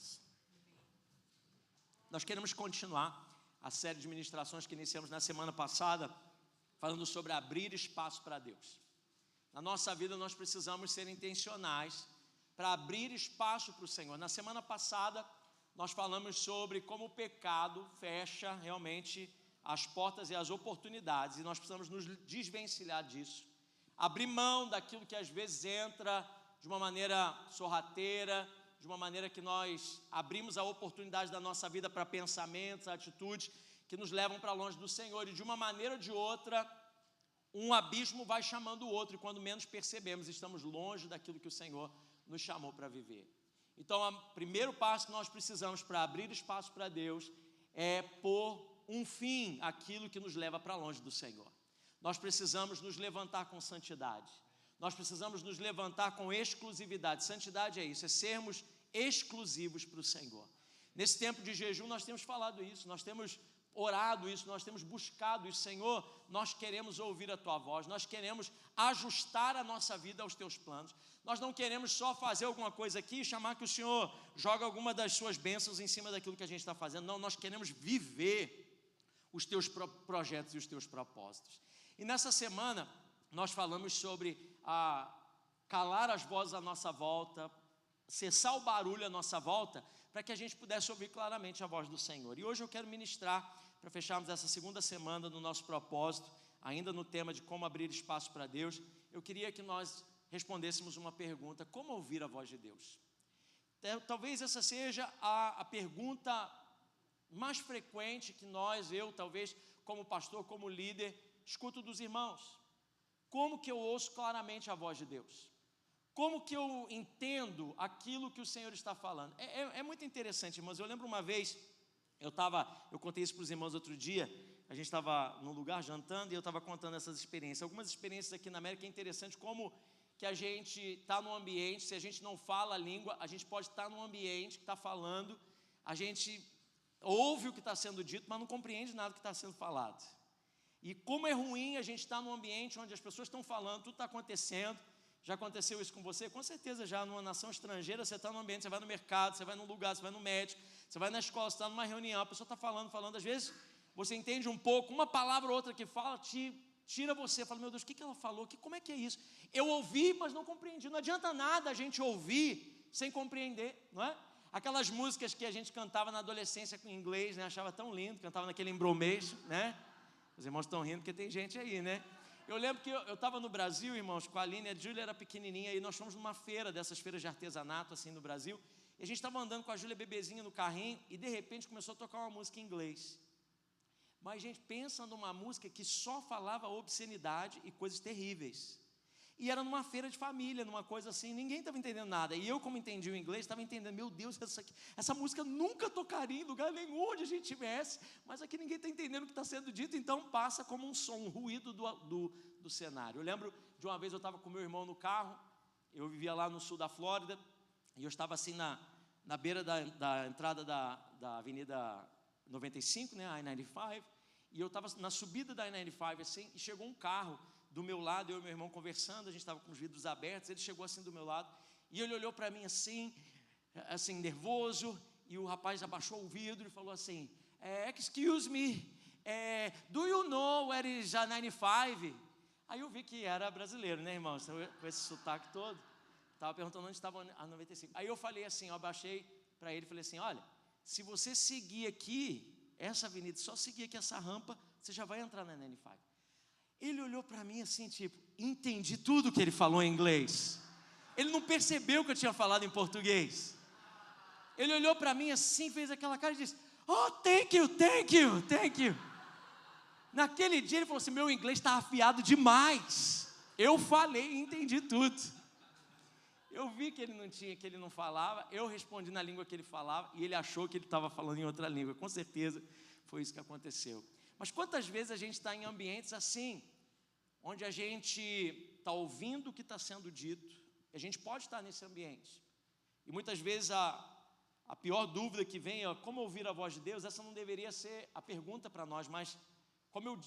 benção. Nós queremos continuar a série de ministrações que iniciamos na semana passada, falando sobre abrir espaço para Deus. Na nossa vida nós precisamos ser intencionais para abrir espaço para o Senhor. Na semana passada nós falamos sobre como o pecado fecha realmente as portas e as oportunidades, e nós precisamos nos desvencilhar disso, abrir mão daquilo que às vezes entra de uma maneira sorrateira, de uma maneira que nós abrimos a oportunidade da nossa vida para pensamentos, atitudes que nos levam para longe do Senhor, e de uma maneira ou de outra, um abismo vai chamando o outro, e quando menos percebemos, estamos longe daquilo que o Senhor nos chamou para viver. Então, o primeiro passo que nós precisamos para abrir espaço para Deus é pôr um fim àquilo que nos leva para longe do Senhor. Nós precisamos nos levantar com santidade. Nós precisamos nos levantar com exclusividade. Santidade é isso, é sermos exclusivos para o Senhor. Nesse tempo de jejum nós temos falado isso, nós temos orado isso, nós temos buscado isso. Senhor, nós queremos ouvir a Tua voz, nós queremos ajustar a nossa vida aos Teus planos. Nós não queremos só fazer alguma coisa aqui e chamar que o Senhor joga alguma das suas bênçãos em cima daquilo que a gente está fazendo. Não, nós queremos viver os Teus projetos e os Teus propósitos. E nessa semana nós falamos sobre calar as vozes à nossa volta, cessar o barulho à nossa volta, para que a gente pudesse ouvir claramente a voz do Senhor. E hoje eu quero ministrar, para fecharmos essa segunda semana do nosso propósito, ainda no tema de como abrir espaço para Deus, eu queria que nós respondêssemos uma pergunta: como ouvir a voz de Deus? Talvez essa seja a pergunta mais frequente que eu talvez como pastor, como líder, escuto dos irmãos. Como que eu ouço claramente a voz de Deus? Como que eu entendo aquilo que o Senhor está falando? É muito interessante, irmãos. Eu lembro uma vez, eu contei isso para os irmãos outro dia, a gente estava num lugar jantando e eu estava contando essas experiências. Algumas experiências aqui na América é interessante como que a gente está num ambiente, se a gente não fala a língua, a gente pode estar num ambiente que está falando, a gente ouve o que está sendo dito, mas não compreende nada do que está sendo falado. E como é ruim a gente estar num ambiente onde as pessoas estão falando, tudo está acontecendo. Já aconteceu isso com você? Com certeza já numa nação estrangeira, você está num ambiente, você vai no mercado, você vai num lugar, você vai no médico, você vai na escola, você está numa reunião, a pessoa está falando, às vezes você entende um pouco, uma palavra ou outra que fala, tira você, fala, meu Deus, o que ela falou? Como é que é isso? Eu ouvi, mas não compreendi. Não adianta nada a gente ouvir sem compreender, não é? Aquelas músicas que a gente cantava na adolescência em inglês, né? Achava tão lindo, cantava naquele embromation, né? Os irmãos estão rindo porque tem gente aí, né? Eu lembro que eu estava no Brasil, irmãos, com a Aline, a Júlia era pequenininha, e nós fomos numa feira, dessas feiras de artesanato, assim, no Brasil, e a gente estava andando com a Júlia bebezinha no carrinho, e de repente começou a tocar uma música em inglês. Mas, gente, pensa numa música que só falava obscenidade e coisas terríveis. E era numa feira de família, numa coisa assim, ninguém estava entendendo nada. E eu, como entendi o inglês, estava entendendo, meu Deus, essa música nunca tocaria em lugar nenhum onde a gente estivesse, mas aqui ninguém está entendendo o que está sendo dito, então passa como um som, um ruído do cenário. Eu lembro de uma vez eu estava com meu irmão no carro, eu vivia lá no sul da Flórida, e eu estava assim na beira da entrada da Avenida 95, né, a I-95, e eu estava na subida da I-95, assim, e chegou um carro do meu lado, eu e meu irmão conversando, a gente estava com os vidros abertos, ele chegou assim do meu lado, e ele olhou para mim assim, nervoso, e o rapaz abaixou o vidro e falou assim, excuse me, do you know where is a 95? Aí eu vi que era brasileiro, né, irmão, com esse sotaque todo, estava perguntando onde estava a 95, aí eu falei assim, eu abaixei para ele e falei assim, olha, se você seguir aqui, essa avenida, só seguir aqui essa rampa, você já vai entrar na 95. Ele olhou para mim assim, tipo, entendi tudo que ele falou em inglês. Ele não percebeu que eu tinha falado em português. Ele olhou para mim assim, fez aquela cara e disse, oh, thank you, thank you, thank you. Naquele dia ele falou assim, meu inglês está afiado demais. Eu falei e entendi tudo. Eu vi que ele não falava, eu respondi na língua que ele falava, e ele achou que ele estava falando em outra língua. Com certeza foi isso que aconteceu. Mas quantas vezes a gente está em ambientes assim, onde a gente está ouvindo o que está sendo dito, a gente pode estar nesse ambiente, e muitas vezes a pior dúvida que vem é como ouvir a voz de Deus. Essa não deveria ser a pergunta para nós, mas como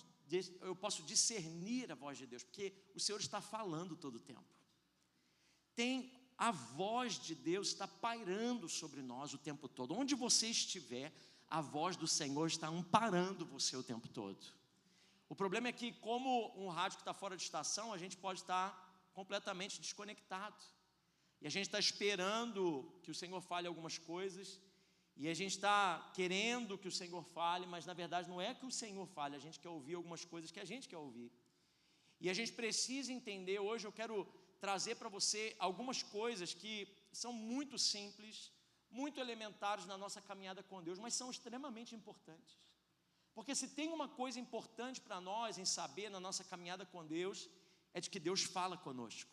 eu posso discernir a voz de Deus, porque o Senhor está falando todo o tempo. Tem a voz de Deus está pairando sobre nós o tempo todo. Onde você estiver, a voz do Senhor está amparando você o tempo todo. O problema é que, como um rádio que está fora de estação, a gente pode estar completamente desconectado. E a gente está esperando que o Senhor fale algumas coisas, e a gente está querendo que o Senhor fale, mas na verdade não é que o Senhor fale, a gente quer ouvir algumas coisas que a gente quer ouvir. E a gente precisa entender, hoje eu quero trazer para você algumas coisas que são muito simples, muito elementares na nossa caminhada com Deus, mas são extremamente importantes. Porque se tem uma coisa importante para nós em saber na nossa caminhada com Deus, é de que Deus fala conosco.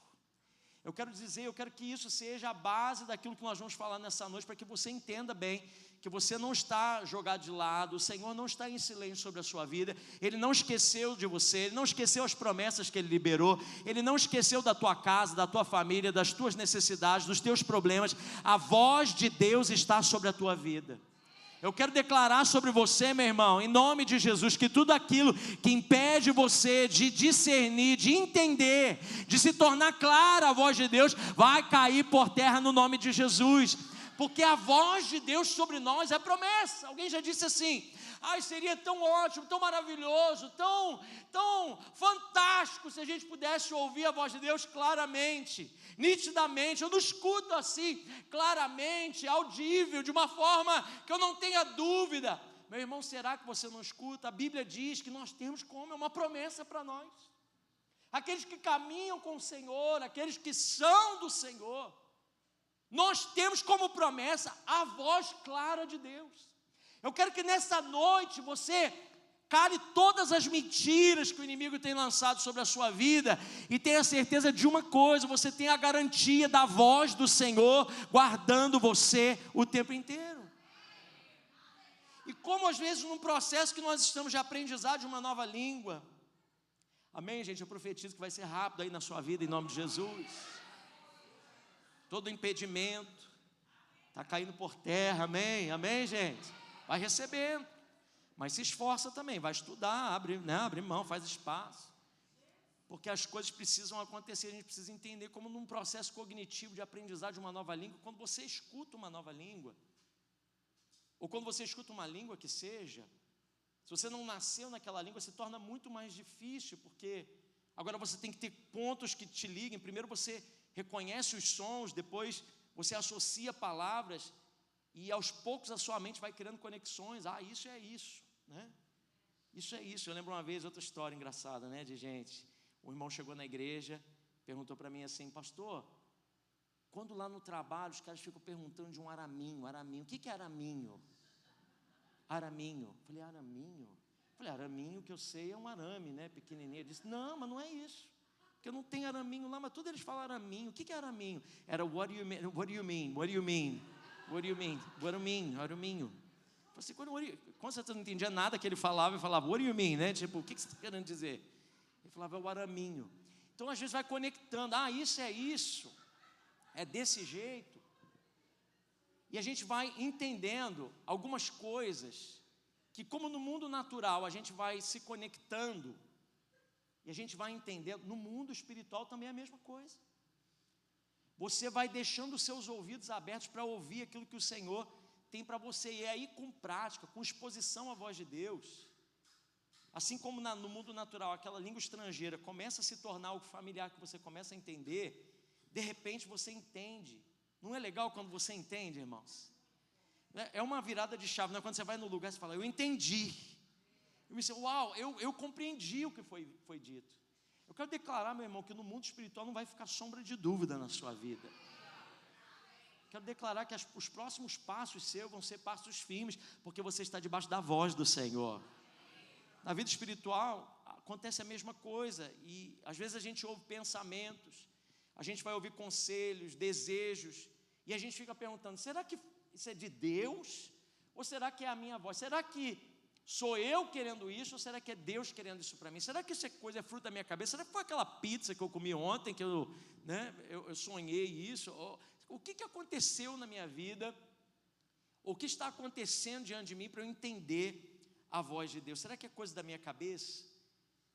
Eu quero que isso seja a base daquilo que nós vamos falar nessa noite, para que você entenda bem que você não está jogado de lado, o Senhor não está em silêncio sobre a sua vida, Ele não esqueceu de você, Ele não esqueceu as promessas que Ele liberou, Ele não esqueceu da tua casa, da tua família, das tuas necessidades, dos teus problemas. A voz de Deus está sobre a tua vida. Eu quero declarar sobre você, meu irmão, em nome de Jesus, que tudo aquilo que impede você de discernir, de entender, de se tornar clara a voz de Deus, vai cair por terra no nome de Jesus. Porque a voz de Deus sobre nós é promessa. Alguém já disse assim: ai, seria tão ótimo, tão maravilhoso, tão fantástico se a gente pudesse ouvir a voz de Deus claramente, nitidamente. Eu não escuto assim, claramente, audível, de uma forma que eu não tenha dúvida. Meu irmão, será que você não escuta? A Bíblia diz que nós temos como, é uma promessa para nós. Aqueles que caminham com o Senhor, aqueles que são do Senhor, nós temos como promessa a voz clara de Deus. Eu quero que nessa noite você cale todas as mentiras que o inimigo tem lançado sobre a sua vida e tenha certeza de uma coisa: você tem a garantia da voz do Senhor guardando você o tempo inteiro. E como às vezes num processo que nós estamos de aprendizado de uma nova língua, amém, gente? Eu profetizo que vai ser rápido aí na sua vida, em nome de Jesus. Todo impedimento está caindo por terra, amém? Amém, gente? Vai recebendo, mas se esforça também, vai estudar, abre mão, faz espaço, porque as coisas precisam acontecer. A gente precisa entender como num processo cognitivo de aprendizado de uma nova língua, quando você escuta uma nova língua, ou quando você escuta uma língua que seja, se você não nasceu naquela língua, se torna muito mais difícil, porque agora você tem que ter pontos que te liguem. Primeiro você reconhece os sons, depois você associa palavras, e aos poucos a sua mente vai criando conexões. Ah, isso é isso, né? Isso é isso. Eu lembro uma vez, outra história engraçada, né, de gente. Um irmão chegou na igreja, perguntou para mim assim: pastor, quando lá no trabalho os caras ficam perguntando de um araminho, o que é araminho? Araminho. Falei, araminho? Falei, araminho que eu sei é um arame, né, pequenininho. Ele disse, não, mas não é isso, porque não tem araminho lá, mas tudo eles falam araminho. O que é araminho? Era what do you mean? What do you mean? What do you mean? What do you mean? What do you mean? Araminho. Eu falei assim, quando você não entendia nada que ele falava, eu falava, what do you mean, né? Tipo, o que você está querendo dizer? Ele falava, é o araminho. Então às vezes vai conectando, isso é isso, é desse jeito. E a gente vai entendendo algumas coisas que, como no mundo natural a gente vai se conectando, e a gente vai entendendo, no mundo espiritual também é a mesma coisa. Você vai deixando os seus ouvidos abertos para ouvir aquilo que o Senhor tem para você. E é aí, com prática, com exposição à voz de Deus, assim como no mundo natural, aquela língua estrangeira começa a se tornar algo familiar, que você começa a entender, de repente você entende. Não é legal quando você entende, irmãos? É uma virada de chave, não é? Quando você vai no lugar e fala, eu entendi. Eu me disse, uau, eu compreendi o que foi dito. Eu quero declarar, meu irmão, que no mundo espiritual não vai ficar sombra de dúvida na sua vida. Quero declarar que os próximos passos seus vão ser passos firmes, porque você está debaixo da voz do Senhor. Na vida espiritual acontece a mesma coisa, e às vezes a gente ouve pensamentos, a gente vai ouvir conselhos, desejos, e a gente fica perguntando, será que isso é de Deus? Ou será que é a minha voz? Será que sou eu querendo isso, ou será que é Deus querendo isso para mim? Será que isso é coisa, é fruto da minha cabeça? Será que foi aquela pizza que eu comi ontem, que eu sonhei isso? O que aconteceu na minha vida? O que está acontecendo diante de mim para eu entender a voz de Deus? Será que é coisa da minha cabeça?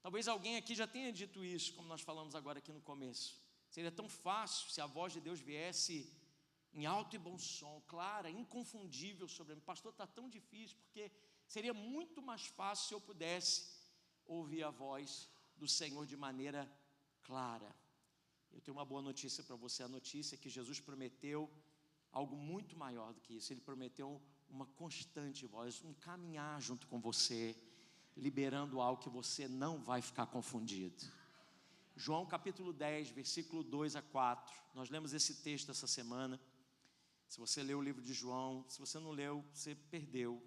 Talvez alguém aqui já tenha dito isso, como nós falamos agora aqui no começo. Seria tão fácil se a voz de Deus viesse em alto e bom som, clara, inconfundível sobre mim. Pastor, está tão difícil, porque seria muito mais fácil se eu pudesse ouvir a voz do Senhor de maneira clara. Eu tenho uma boa notícia para você. A notícia é que Jesus prometeu algo muito maior do que isso. Ele prometeu uma constante voz, um caminhar junto com você, liberando algo que você não vai ficar confundido. João capítulo 10, versículo 2 a 4. Nós lemos esse texto essa semana. Se você leu o livro de João, se você não leu, você perdeu.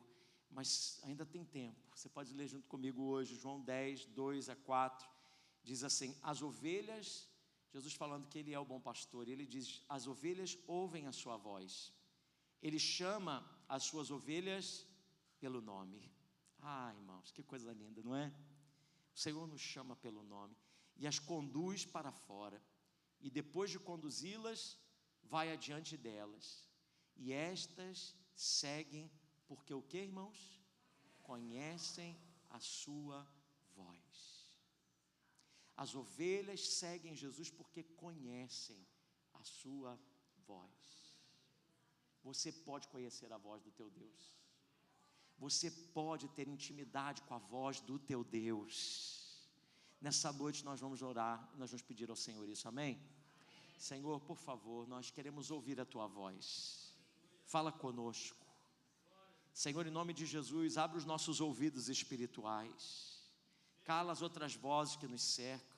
Mas ainda tem tempo. Você pode ler junto comigo hoje. João 10, 2 a 4. Diz assim: as ovelhas, Jesus falando que Ele é o bom pastor, Ele diz: as ovelhas ouvem a sua voz. Ele chama as suas ovelhas pelo nome. Ah, irmãos, que coisa linda, não é? O Senhor nos chama pelo nome e as conduz para fora, e depois de conduzi-las, vai adiante delas, e estas seguem, porque o que, irmãos? Conhecem a sua voz. As ovelhas seguem Jesus porque conhecem a sua voz. Você pode conhecer a voz do teu Deus. Você pode ter intimidade com a voz do teu Deus. Nessa noite nós vamos orar e nós vamos pedir ao Senhor isso, amém? Senhor, por favor, nós queremos ouvir a tua voz. Fala conosco. Senhor, em nome de Jesus, abre os nossos ouvidos espirituais. Cala as outras vozes que nos cercam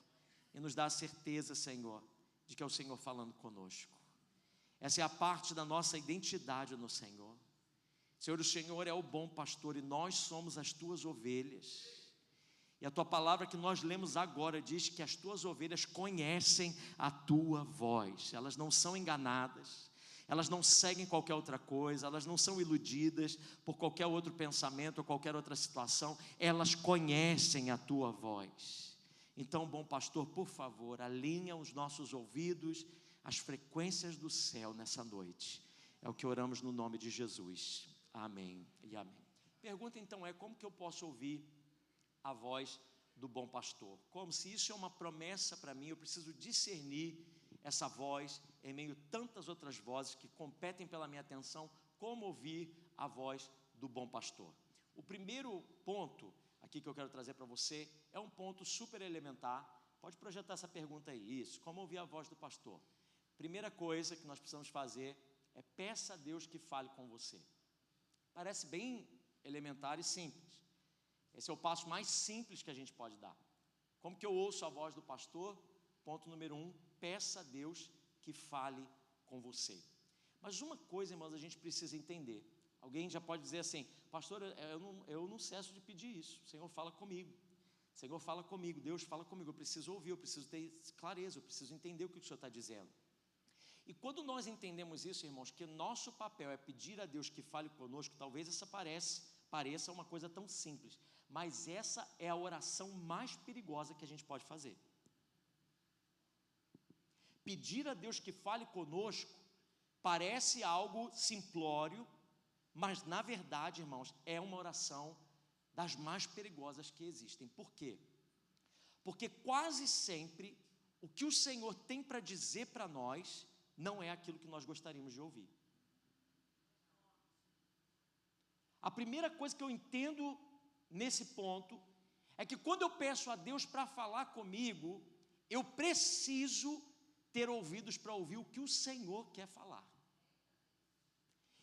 e nos dá a certeza, Senhor, de que é o Senhor falando conosco. Essa é a parte da nossa identidade no Senhor. Senhor, o Senhor é o bom pastor e nós somos as tuas ovelhas. E a tua palavra que nós lemos agora diz que as tuas ovelhas conhecem a tua voz. Elas não são enganadas, elas não seguem qualquer outra coisa, elas não são iludidas por qualquer outro pensamento ou qualquer outra situação. Elas conhecem a tua voz. Então, bom pastor, por favor, alinha os nossos ouvidos às frequências do céu nessa noite. É o que oramos no nome de Jesus. Amém e amém. Pergunta então é: como que eu posso ouvir a voz do bom pastor? Como? Se isso é uma promessa para mim, eu preciso discernir essa voz em meio a tantas outras vozes que competem pela minha atenção. Como ouvir a voz do bom pastor? O primeiro ponto aqui que eu quero trazer para você é um ponto super elementar. Pode projetar essa pergunta aí. Isso, como ouvir a voz do pastor? Primeira coisa que nós precisamos fazer é: peça a Deus que fale com você. Parece bem elementar e simples. Esse é o passo mais simples que a gente pode dar. Como que eu ouço a voz do pastor? Ponto número 1, peça a Deus que fale com você. Mas uma coisa, irmãos, a gente precisa entender. Alguém já pode dizer assim: pastor, eu não cesso de pedir isso. O Senhor fala comigo. O Senhor fala comigo, Deus fala comigo. Eu preciso ouvir, eu preciso ter clareza, eu preciso entender o que o Senhor está dizendo. E quando nós entendemos isso, irmãos, que nosso papel é pedir a Deus que fale conosco, talvez essa pareça uma coisa tão simples, mas essa é a oração mais perigosa que a gente pode fazer. Pedir a Deus que fale conosco parece algo simplório, mas na verdade, irmãos, é uma oração das mais perigosas que existem. Por quê? Porque quase sempre o que o Senhor tem para dizer para nós não é aquilo que nós gostaríamos de ouvir. A primeira coisa que eu entendo nesse ponto é que quando eu peço a Deus para falar comigo, eu preciso ter ouvidos para ouvir o que o Senhor quer falar.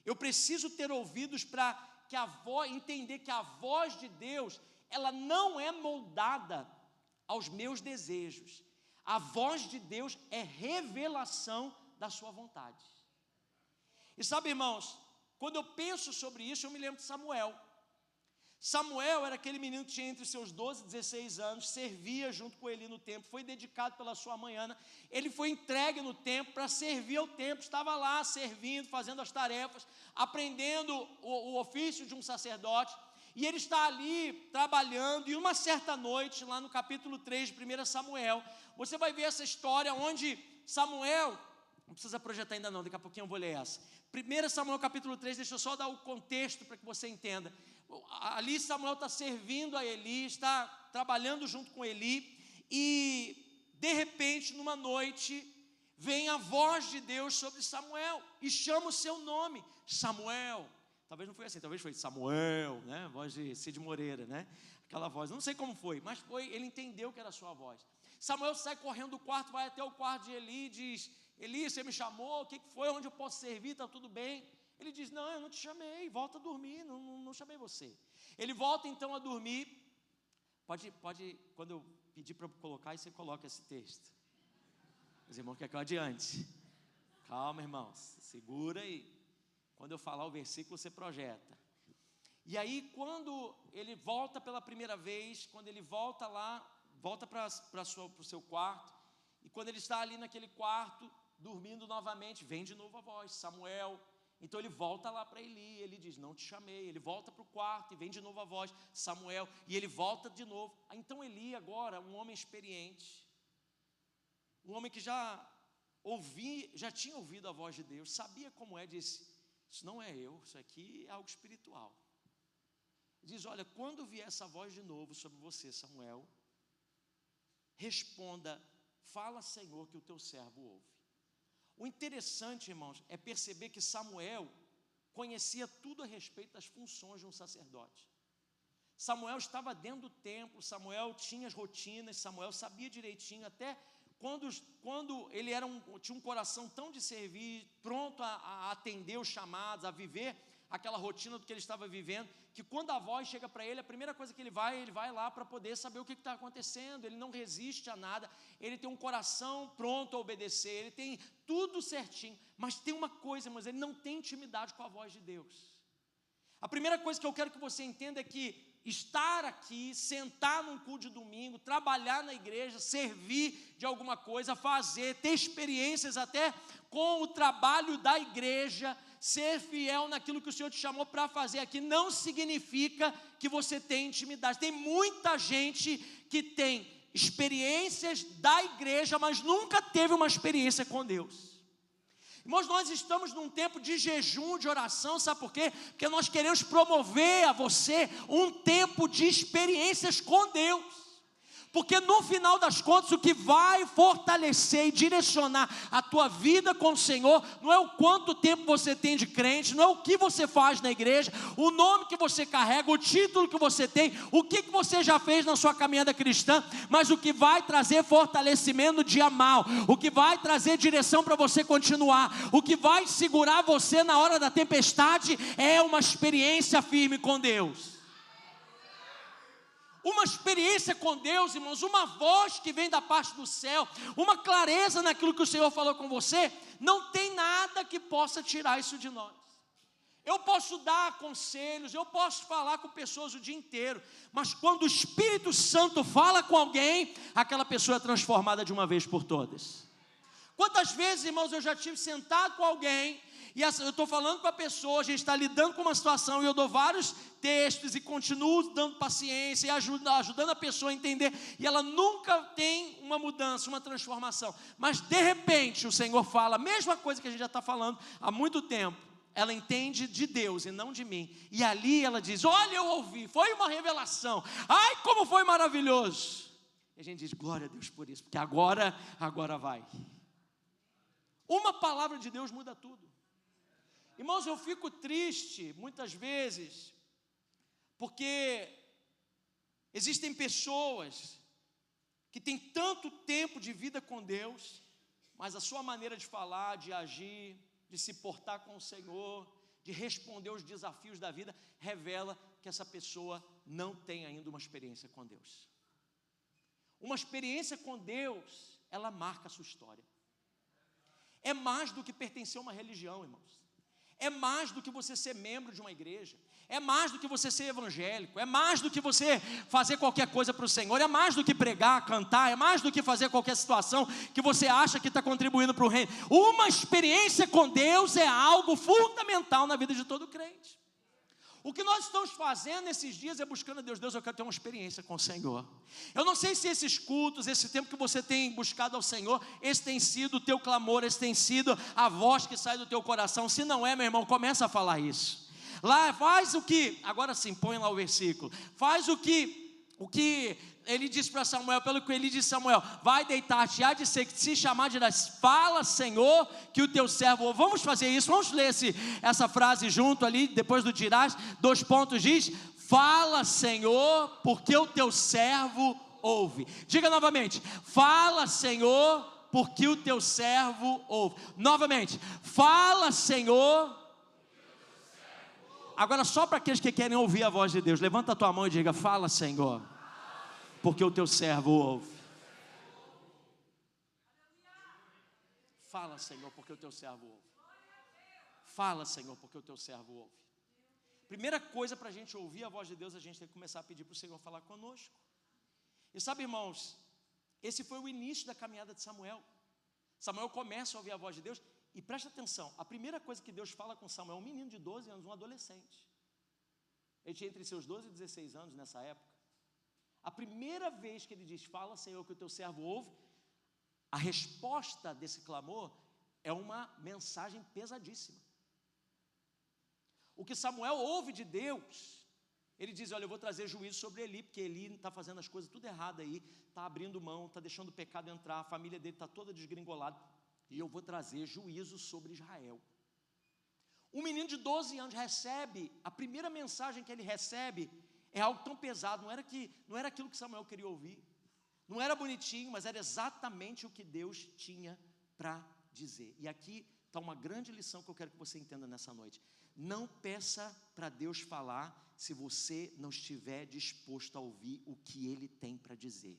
Eu preciso ter ouvidos para que entender que a voz de Deus, ela não é moldada aos meus desejos. A voz de Deus é revelação da sua vontade. E sabe, irmãos, quando eu penso sobre isso, eu me lembro de Samuel. Samuel era aquele menino que tinha entre seus 12 e 16 anos, servia junto com Eli no templo, foi dedicado pela sua mãe Ana. Ele foi entregue no templo para servir ao templo, estava lá servindo, fazendo as tarefas, aprendendo o ofício de um sacerdote. E ele está ali trabalhando, e uma certa noite, lá no capítulo 3 de 1 Samuel, você vai ver essa história onde Samuel, não precisa projetar ainda não, daqui a pouquinho eu vou ler essa. 1 Samuel capítulo 3, deixa eu só dar o contexto para que você entenda. Ali Samuel está servindo a Eli, está trabalhando junto com Eli, e de repente, numa noite, vem a voz de Deus sobre Samuel e chama o seu nome, Samuel. Talvez não foi assim, talvez foi Samuel, né? Voz de Cid Moreira, né? Aquela voz, não sei como foi, mas foi, ele entendeu que era a sua voz. Samuel sai correndo do quarto, vai até o quarto de Eli e diz: Eli, você me chamou, o que foi, onde eu posso servir, está tudo bem? Ele diz: não, eu não te chamei, volta a dormir, não chamei você. Ele volta então a dormir. Pode, quando eu pedir para colocar, aí você coloca esse texto. Os irmãos querem que eu adiante. Calma, irmãos, segura aí. Quando eu falar o versículo, você projeta. E aí, quando ele volta pela primeira vez, quando ele volta lá, volta para o seu quarto, e quando ele está ali naquele quarto, dormindo novamente, vem de novo a voz, Samuel. Então ele volta lá para Eli, ele diz: não te chamei. Ele volta para o quarto e vem de novo a voz, Samuel, e ele volta de novo. Então Eli agora, um homem experiente, um homem que já tinha ouvido a voz de Deus, sabia como é, disse: isso não é eu, isso aqui é algo espiritual. Diz: olha, quando vier essa voz de novo sobre você, Samuel, responda: fala, Senhor, que o teu servo ouve. O interessante, irmãos, é perceber que Samuel conhecia tudo a respeito das funções de um sacerdote. Samuel estava dentro do templo, Samuel tinha as rotinas, Samuel sabia direitinho, até quando ele tinha um coração tão de servir, pronto a atender os chamados, a viver aquela rotina do que ele estava vivendo, que quando a voz chega para ele, a primeira coisa que ele vai lá para poder saber o que está acontecendo. Ele não resiste a nada, ele tem um coração pronto a obedecer, ele tem tudo certinho, mas tem uma coisa, mas ele não tem intimidade com a voz de Deus. A primeira coisa que eu quero que você entenda é que estar aqui, sentar num culto de domingo, trabalhar na igreja, servir de alguma coisa, ter experiências até com o trabalho da igreja, ser fiel naquilo que o Senhor te chamou para fazer aqui, não significa que você tem intimidade. Tem muita gente que tem experiências da igreja, mas nunca teve uma experiência com Deus. Irmãos, nós estamos num tempo de jejum, de oração, sabe por quê? Porque nós queremos promover a você um tempo de experiências com Deus. Porque no final das contas, o que vai fortalecer e direcionar a tua vida com o Senhor não é o quanto tempo você tem de crente, não é o que você faz na igreja, o nome que você carrega, o título que você tem, o que você já fez na sua caminhada cristã, mas o que vai trazer fortalecimento no dia mal, o que vai trazer direção para você continuar, o que vai segurar você na hora da tempestade é uma experiência firme com Deus. Uma experiência com Deus, irmãos, uma voz que vem da parte do céu, uma clareza naquilo que o Senhor falou com você, não tem nada que possa tirar isso de nós. Eu posso dar conselhos, eu posso falar com pessoas o dia inteiro, mas quando o Espírito Santo fala com alguém, aquela pessoa é transformada de uma vez por todas. Quantas vezes, irmãos, eu já estive sentado com alguém, e eu estou falando com a pessoa, a gente está lidando com uma situação, e eu dou vários textos e continuo dando paciência e ajudando a pessoa a entender, e ela nunca tem uma mudança, uma transformação, mas de repente o Senhor fala a mesma coisa que a gente já está falando há muito tempo. Ela entende de Deus e não de mim, e ali ela diz: olha, eu ouvi, foi uma revelação, ai como foi maravilhoso. E a gente diz: glória a Deus por isso, porque agora vai. Uma palavra de Deus muda tudo. Irmãos, eu fico triste muitas vezes, porque existem pessoas que têm tanto tempo de vida com Deus, mas a sua maneira de falar, de agir, de se portar com o Senhor, de responder os desafios da vida, revela que essa pessoa não tem ainda uma experiência com Deus. Uma experiência com Deus, ela marca a sua história. É mais do que pertencer a uma religião, irmãos. É mais do que você ser membro de uma igreja, é mais do que você ser evangélico, é mais do que você fazer qualquer coisa para o Senhor, é mais do que pregar, cantar, é mais do que fazer qualquer situação que você acha que está contribuindo para o reino. Uma experiência com Deus é algo fundamental na vida de todo crente. O que nós estamos fazendo nesses dias é buscando a Deus. Deus, eu quero ter uma experiência com o Senhor. Eu não sei se esses cultos, esse tempo que você tem buscado ao Senhor, esse tem sido o teu clamor, esse tem sido a voz que sai do teu coração. Se não é, meu irmão, começa a falar isso. Lá faz o que, agora sim, põe lá o versículo. Faz o que o que ele disse para Samuel, pelo que ele disse a Samuel, vai deitar-te, há de ser que se chamar dirás, fala Senhor, que o teu servo ouve. Vamos fazer isso, vamos ler essa frase junto ali, depois do dirás, 2 pontos diz, fala Senhor, porque o teu servo ouve. Diga novamente, fala Senhor, porque o teu servo ouve. Novamente, fala Senhor. Agora só para aqueles que querem ouvir a voz de Deus, levanta a tua mão e diga, fala Senhor, porque o teu servo ouve. Fala Senhor, porque o teu servo ouve. Fala Senhor, porque o teu servo ouve. Primeira coisa para a gente ouvir a voz de Deus, a gente tem que começar a pedir para o Senhor falar conosco. E sabe, irmãos, esse foi o início da caminhada de Samuel. Samuel começa a ouvir a voz de Deus. E presta atenção, a primeira coisa que Deus fala com Samuel, um menino de 12 anos, um adolescente. Ele tinha entre seus 12 e 16 anos nessa época. A primeira vez que ele diz, fala Senhor, que o teu servo ouve, a resposta desse clamor é uma mensagem pesadíssima. O que Samuel ouve de Deus, ele diz, olha, eu vou trazer juízo sobre Eli, porque Eli está fazendo as coisas tudo errado aí, está abrindo mão, está deixando o pecado entrar, a família dele está toda desgringolada, e eu vou trazer juízo sobre Israel. Um menino de 12 anos recebe, a primeira mensagem que ele recebe é algo tão pesado, não era aquilo que Samuel queria ouvir, não era bonitinho, mas era exatamente o que Deus tinha para dizer. E aqui está uma grande lição que eu quero que você entenda nessa noite. Não peça para Deus falar se você não estiver disposto a ouvir o que Ele tem para dizer.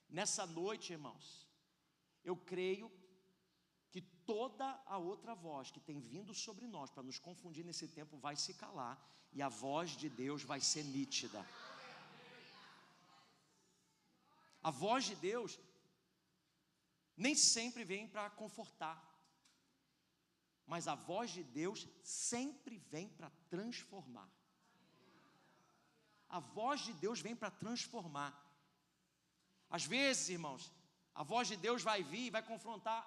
Nessa noite, irmãos, eu creio que toda a outra voz que tem vindo sobre nós para nos confundir nesse tempo vai se calar e a voz de Deus vai ser nítida. A voz de Deus nem sempre vem para confortar, mas a voz de Deus sempre vem para transformar. A voz de Deus vem para transformar. Às vezes, irmãos, a voz de Deus vai vir e vai confrontar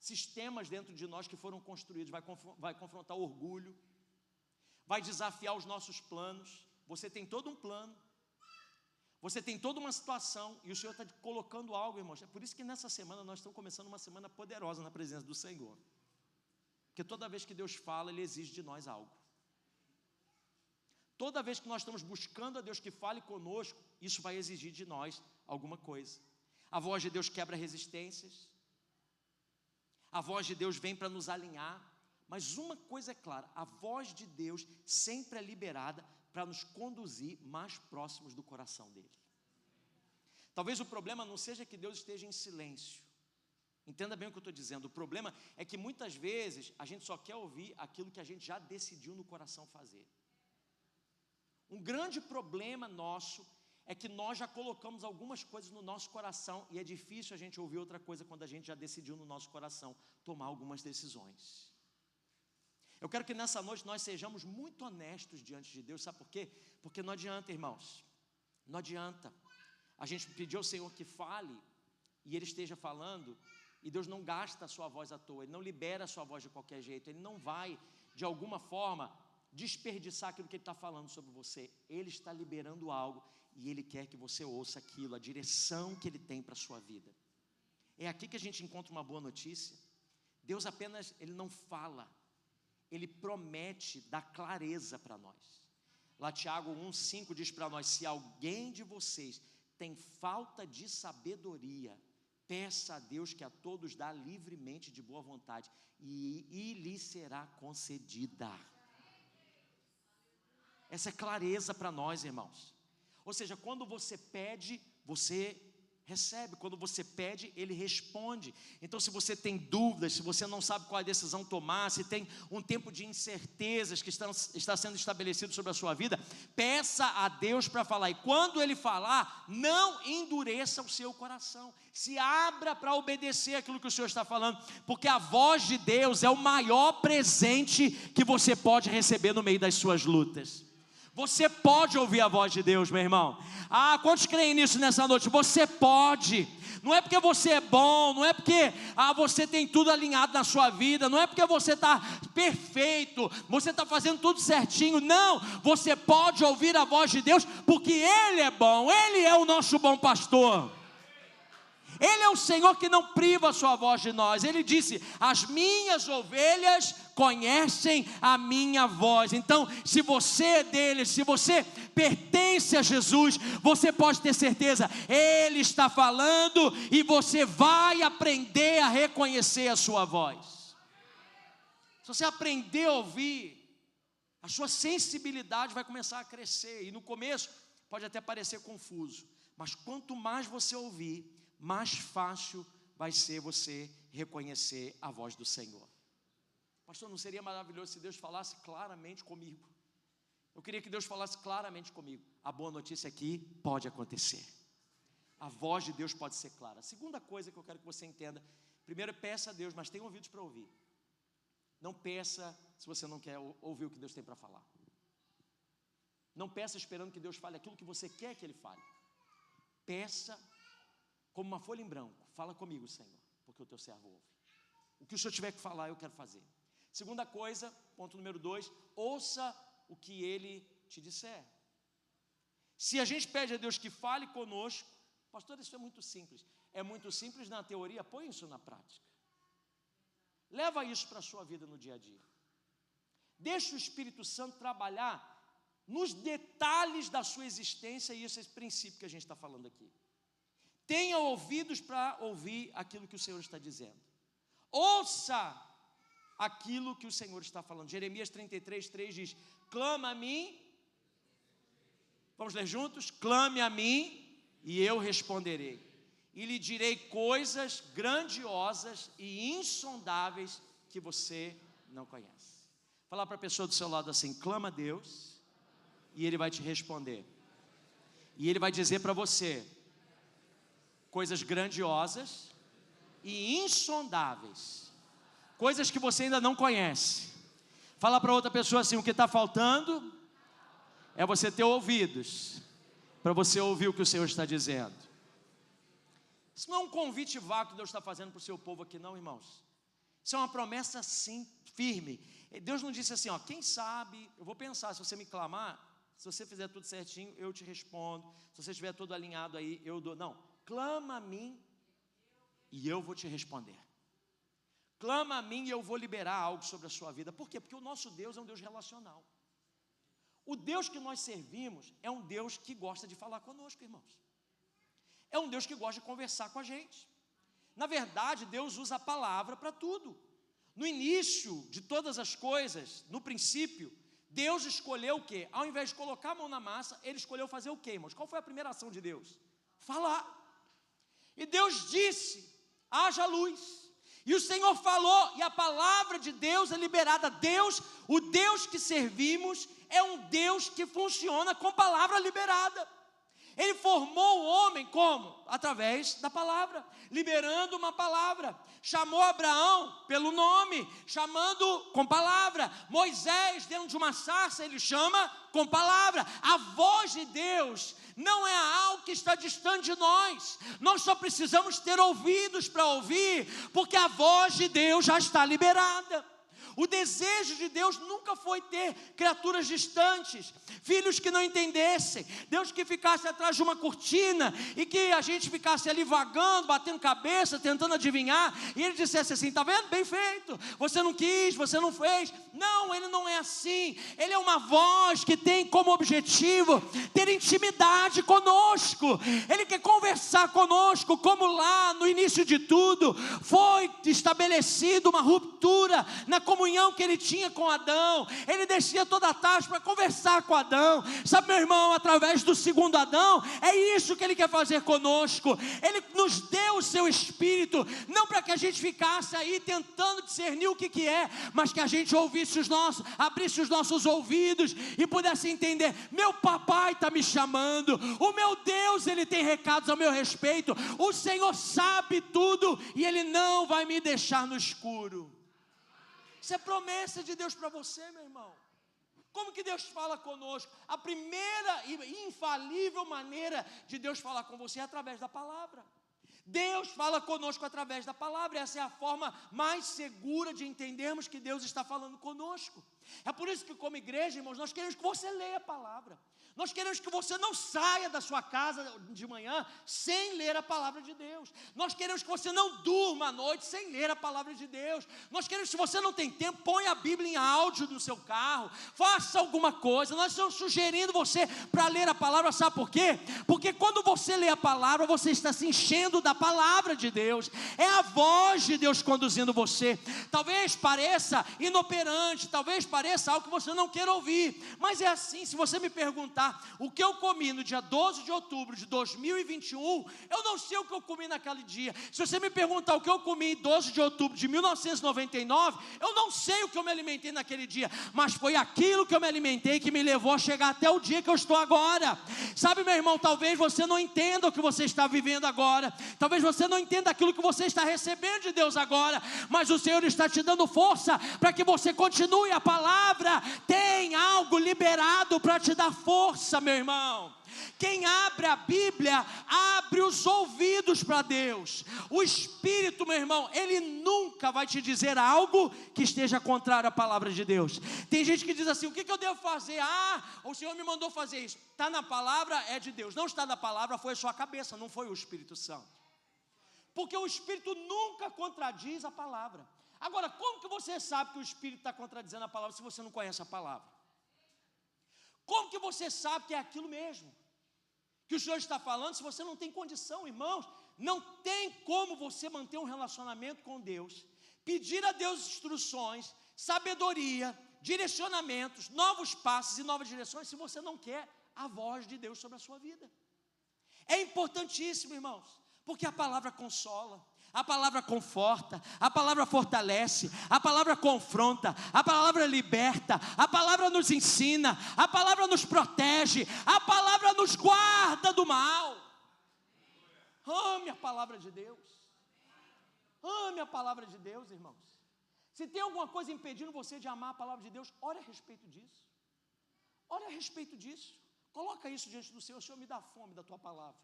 sistemas dentro de nós que foram construídos, vai confrontar orgulho, vai desafiar os nossos planos. Você tem todo um plano, você tem toda uma situação, e o Senhor está colocando algo, irmãos. É por isso que nessa semana nós estamos começando uma semana poderosa na presença do Senhor. Porque toda vez que Deus fala, Ele exige de nós algo. Toda vez que nós estamos buscando a Deus que fale conosco, isso vai exigir de nós alguma coisa. A voz de Deus quebra resistências. A voz de Deus vem para nos alinhar. Mas uma coisa é clara, a voz de Deus sempre é liberada para nos conduzir mais próximos do coração dEle. Talvez o problema não seja que Deus esteja em silêncio. Entenda bem o que eu estou dizendo. O problema é que muitas vezes a gente só quer ouvir aquilo que a gente já decidiu no coração fazer. Um grande problema nosso é que nós já colocamos algumas coisas no nosso coração e é difícil a gente ouvir outra coisa quando a gente já decidiu no nosso coração tomar algumas decisões. Eu quero que nessa noite nós sejamos muito honestos diante de Deus. Sabe por quê? Porque não adianta, irmãos, não adianta a gente pedir ao Senhor que fale e Ele esteja falando e Deus não gasta a sua voz à toa, Ele não libera a sua voz de qualquer jeito, Ele não vai de alguma forma desperdiçar aquilo que Ele está falando sobre você. Ele está liberando algo e Ele quer que você ouça aquilo, a direção que Ele tem para a sua vida. É aqui que a gente encontra uma boa notícia. Deus apenas, Ele não fala, Ele promete dar clareza para nós. Lá Tiago 1,5 diz para nós, se alguém de vocês tem falta de sabedoria, peça a Deus que a todos dá livremente de boa vontade e lhe será concedida. Essa é clareza para nós, irmãos. Ou seja, quando você pede, você recebe. Quando você pede, Ele responde. Então, se você tem dúvidas, se você não sabe qual é a decisão tomar, se tem um tempo de incertezas que está sendo estabelecido sobre a sua vida, peça a Deus para falar. E quando Ele falar, não endureça o seu coração. Se abra para obedecer aquilo que o Senhor está falando, porque a voz de Deus é o maior presente que você pode receber no meio das suas lutas. Você pode ouvir a voz de Deus, meu irmão. Quantos creem nisso nessa noite? Você pode. Não é porque você é bom, não é porque você tem tudo alinhado na sua vida, não é porque você está perfeito, você está fazendo tudo certinho. Não, você pode ouvir a voz de Deus, porque Ele é bom, Ele é o nosso bom pastor. Ele é o Senhor que não priva a sua voz de nós. Ele disse: as minhas ovelhas conhecem a minha voz. Então, se você é deles, se você pertence a Jesus, você pode ter certeza, Ele está falando e você vai aprender a reconhecer a sua voz. Se você aprender a ouvir, a sua sensibilidade vai começar a crescer. E no começo pode até parecer confuso, mas quanto mais você ouvir, mais fácil vai ser você reconhecer a voz do Senhor. Pastor, não seria maravilhoso se Deus falasse claramente comigo? Eu queria que Deus falasse claramente comigo. A boa notícia é que pode acontecer. A voz de Deus pode ser clara. A segunda coisa que eu quero que você entenda: primeiro, peça a Deus, mas tenha ouvidos para ouvir. Não peça se você não quer ouvir o que Deus tem para falar. Não peça esperando que Deus fale aquilo que você quer que Ele fale. Peça como uma folha em branco: fala comigo, Senhor, porque o teu servo ouve. O que o Senhor tiver que falar, eu quero fazer. Segunda coisa, ponto número 2, ouça o que Ele te disser. Se a gente pede a Deus que fale conosco, pastor, isso é muito simples. É muito simples na teoria, põe isso na prática. Leva isso para a sua vida no dia a dia. Deixa o Espírito Santo trabalhar nos detalhes da sua existência, e esse é esse princípio que a gente está falando aqui. Tenha ouvidos para ouvir aquilo que o Senhor está dizendo. Ouça aquilo que o Senhor está falando. Jeremias 33:3 diz: clama a mim. Vamos ler juntos? Clame a mim e eu responderei, e lhe direi coisas grandiosas e insondáveis que você não conhece. Falar para a pessoa do seu lado assim: clama a Deus e Ele vai te responder. E Ele vai dizer para você coisas grandiosas e insondáveis, coisas que você ainda não conhece. Fala para outra pessoa assim: o que está faltando é você ter ouvidos para você ouvir o que o Senhor está dizendo. Isso não é um convite vago que Deus está fazendo para o seu povo aqui, não, irmãos. Isso é uma promessa sim, firme. Deus não disse assim: quem sabe, eu vou pensar, se você me clamar, se você fizer tudo certinho, eu te respondo. Se você estiver todo alinhado aí, eu dou. Não, clama a mim e eu vou te responder. Clama a mim e eu vou liberar algo sobre a sua vida. Por quê? Porque o nosso Deus é um Deus relacional. O Deus que nós servimos é um Deus que gosta de falar conosco, irmãos. É um Deus que gosta de conversar com a gente. Na verdade, Deus usa a palavra para tudo. No início de todas as coisas, no princípio, Deus escolheu o quê? Ao invés de colocar a mão na massa, Ele escolheu fazer o quê, irmãos? Qual foi a primeira ação de Deus? Falar. E Deus disse: haja luz. E o Senhor falou, e a palavra de Deus é liberada. Deus, o Deus que servimos, é um Deus que funciona com palavra liberada. Ele formou o homem como? Através da palavra, liberando uma palavra. Chamou Abraão pelo nome, chamando com palavra. Moisés, dentro de uma sarça, ele chama com palavra. A voz de Deus não é algo que está distante de nós. Nós só precisamos ter ouvidos para ouvir, porque a voz de Deus já está liberada. O desejo de Deus nunca foi ter criaturas distantes, filhos que não entendessem, Deus que ficasse atrás de uma cortina e que a gente ficasse ali vagando, batendo cabeça, tentando adivinhar, e Ele dissesse assim: está vendo? Bem feito, você não quis, você não fez. Não, Ele não é assim. Ele é uma voz que tem como objetivo ter intimidade conosco. Ele quer conversar conosco, como lá no início de tudo foi estabelecido uma ruptura na comunhão que Ele tinha com Adão. Ele descia toda a tarde para conversar com Adão. Sabe, meu irmão, através do segundo Adão, é isso que Ele quer fazer conosco. Ele nos deu o seu Espírito, não para que a gente ficasse aí tentando discernir o que é, mas que a gente ouvisse abrisse os nossos ouvidos e pudesse entender: meu papai está me chamando, o meu Deus, Ele tem recados a meu respeito, o Senhor sabe tudo e Ele não vai me deixar no escuro. Isso é promessa de Deus para você, meu irmão. Como que Deus fala conosco? A primeira e infalível maneira de Deus falar com você é através da palavra. Deus fala conosco através da palavra. Essa é a forma mais segura de entendermos que Deus está falando conosco. É por isso que, como igreja, irmãos, nós queremos que você leia a palavra. Nós queremos que você não saia da sua casa de manhã sem ler a palavra de Deus. Nós queremos que você não durma à noite sem ler a palavra de Deus. Nós queremos que, se você não tem tempo, ponha a Bíblia em áudio no seu carro, faça alguma coisa. Nós estamos sugerindo você para ler a palavra, sabe por quê? Porque quando você lê a palavra, você está se enchendo da palavra de Deus. É a voz de Deus conduzindo você. Talvez pareça inoperante, talvez pareça algo que você não queira ouvir, mas é assim. Se você me perguntar o que eu comi no dia 12 de outubro de 2021, eu não sei o que eu comi naquele dia. Se você me perguntar o que eu comi em 12 de outubro de 1999, eu não sei o que eu me alimentei naquele dia, mas foi aquilo que eu me alimentei que me levou a chegar até o dia que eu estou agora. Sabe, meu irmão, talvez você não entenda o que você está vivendo agora, talvez você não entenda aquilo que você está recebendo de Deus agora, mas o Senhor está te dando força para que você continue. A palavra tem algo liberado para te dar força, meu irmão. Quem abre a Bíblia, abre os ouvidos para Deus. O Espírito, meu irmão, ele nunca vai te dizer algo que esteja contrário à palavra de Deus. Tem gente que diz assim: o que eu devo fazer? O Senhor me mandou fazer isso. Está na palavra, é de Deus. Não está na palavra, foi a sua cabeça, não foi o Espírito Santo. Porque o Espírito nunca contradiz a palavra. Agora, como que você sabe que o Espírito está contradizendo a palavra se você não conhece a palavra? Como que você sabe que é aquilo mesmo que o Senhor está falando, se você não tem condição, irmãos? Não tem como você manter um relacionamento com Deus, pedir a Deus instruções, sabedoria, direcionamentos, novos passos e novas direções, se você não quer a voz de Deus sobre a sua vida. É importantíssimo, irmãos, porque a palavra consola, a palavra conforta, a palavra fortalece, a palavra confronta, a palavra liberta, a palavra nos ensina, a palavra nos protege, a palavra nos guarda do mal. Ame a palavra de Deus. Ame a palavra de Deus, irmãos. Se tem alguma coisa impedindo você de amar a palavra de Deus, ore a respeito disso. Ore a respeito disso. Coloca isso diante do Senhor. Senhor, me dá fome da tua palavra.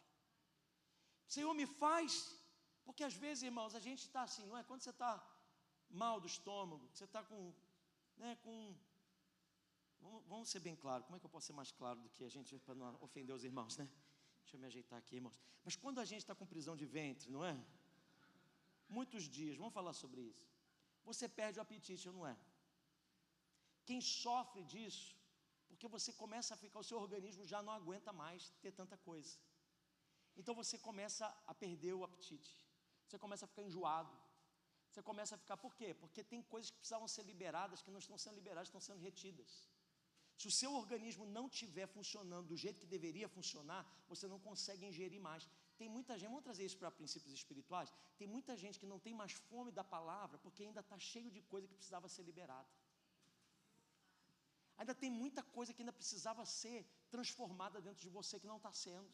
Senhor, me faz. Porque às vezes, irmãos, a gente está assim, não é? Quando você está mal do estômago, você está vamos ser bem claros. Como é que eu posso ser mais claro do que a gente, para não ofender os irmãos, né? Deixa eu me ajeitar aqui, irmãos. Mas quando a gente está com prisão de ventre, não é? Muitos dias, vamos falar sobre isso. Você perde o apetite, não é? Quem sofre disso, porque você começa a ficar, o seu organismo já não aguenta mais ter tanta coisa. Então você começa a perder o apetite. Você começa a ficar enjoado. Você começa a ficar, por quê? Porque tem coisas que precisavam ser liberadas, que não estão sendo liberadas, estão sendo retidas. Se o seu organismo não estiver funcionando do jeito que deveria funcionar, você não consegue ingerir mais. Tem muita gente, vamos trazer isso para princípios espirituais, tem muita gente que não tem mais fome da palavra, porque ainda está cheio de coisa que precisava ser liberada. Ainda tem muita coisa que ainda precisava ser transformada dentro de você, que não está sendo.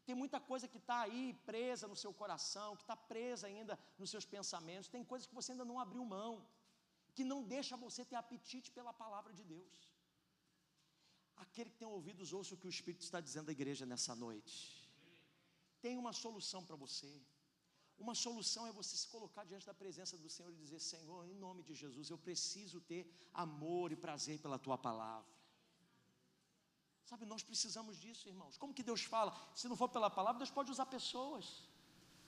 Tem muita coisa que está aí presa no seu coração, que está presa ainda nos seus pensamentos. Tem coisas que você ainda não abriu mão, que não deixa você ter apetite pela palavra de Deus. Aquele que tem ouvidos, ouça o que o Espírito está dizendo à igreja nessa noite. Tem uma solução para você. Uma solução é você se colocar diante da presença do Senhor e dizer: Senhor, em nome de Jesus, eu preciso ter amor e prazer pela Tua palavra. Sabe, nós precisamos disso, irmãos. Como que Deus fala? Se não for pela palavra, Deus pode usar pessoas.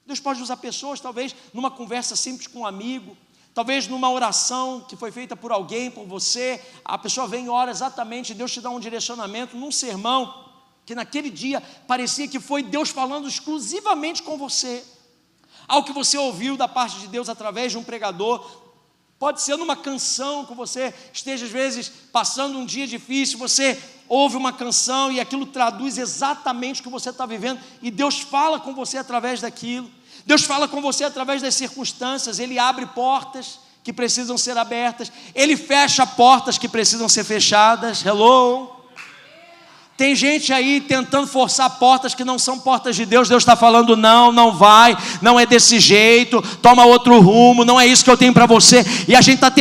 Deus pode usar pessoas, talvez numa conversa simples com um amigo, talvez numa oração que foi feita por alguém, por você. A pessoa vem e ora exatamente, Deus te dá um direcionamento num sermão, que naquele dia parecia que foi Deus falando exclusivamente com você. Algo que você ouviu da parte de Deus através de um pregador. Pode ser numa canção que você esteja às vezes passando um dia difícil, você ouve uma canção e aquilo traduz exatamente o que você está vivendo, e Deus fala com você através daquilo. Deus fala com você através das circunstâncias. Ele abre portas que precisam ser abertas, Ele fecha portas que precisam ser fechadas. Hello? Tem gente aí tentando forçar portas que não são portas de Deus. Deus está falando, não, não vai, não é desse jeito, toma outro rumo, não é isso que eu tenho para você. E a gente está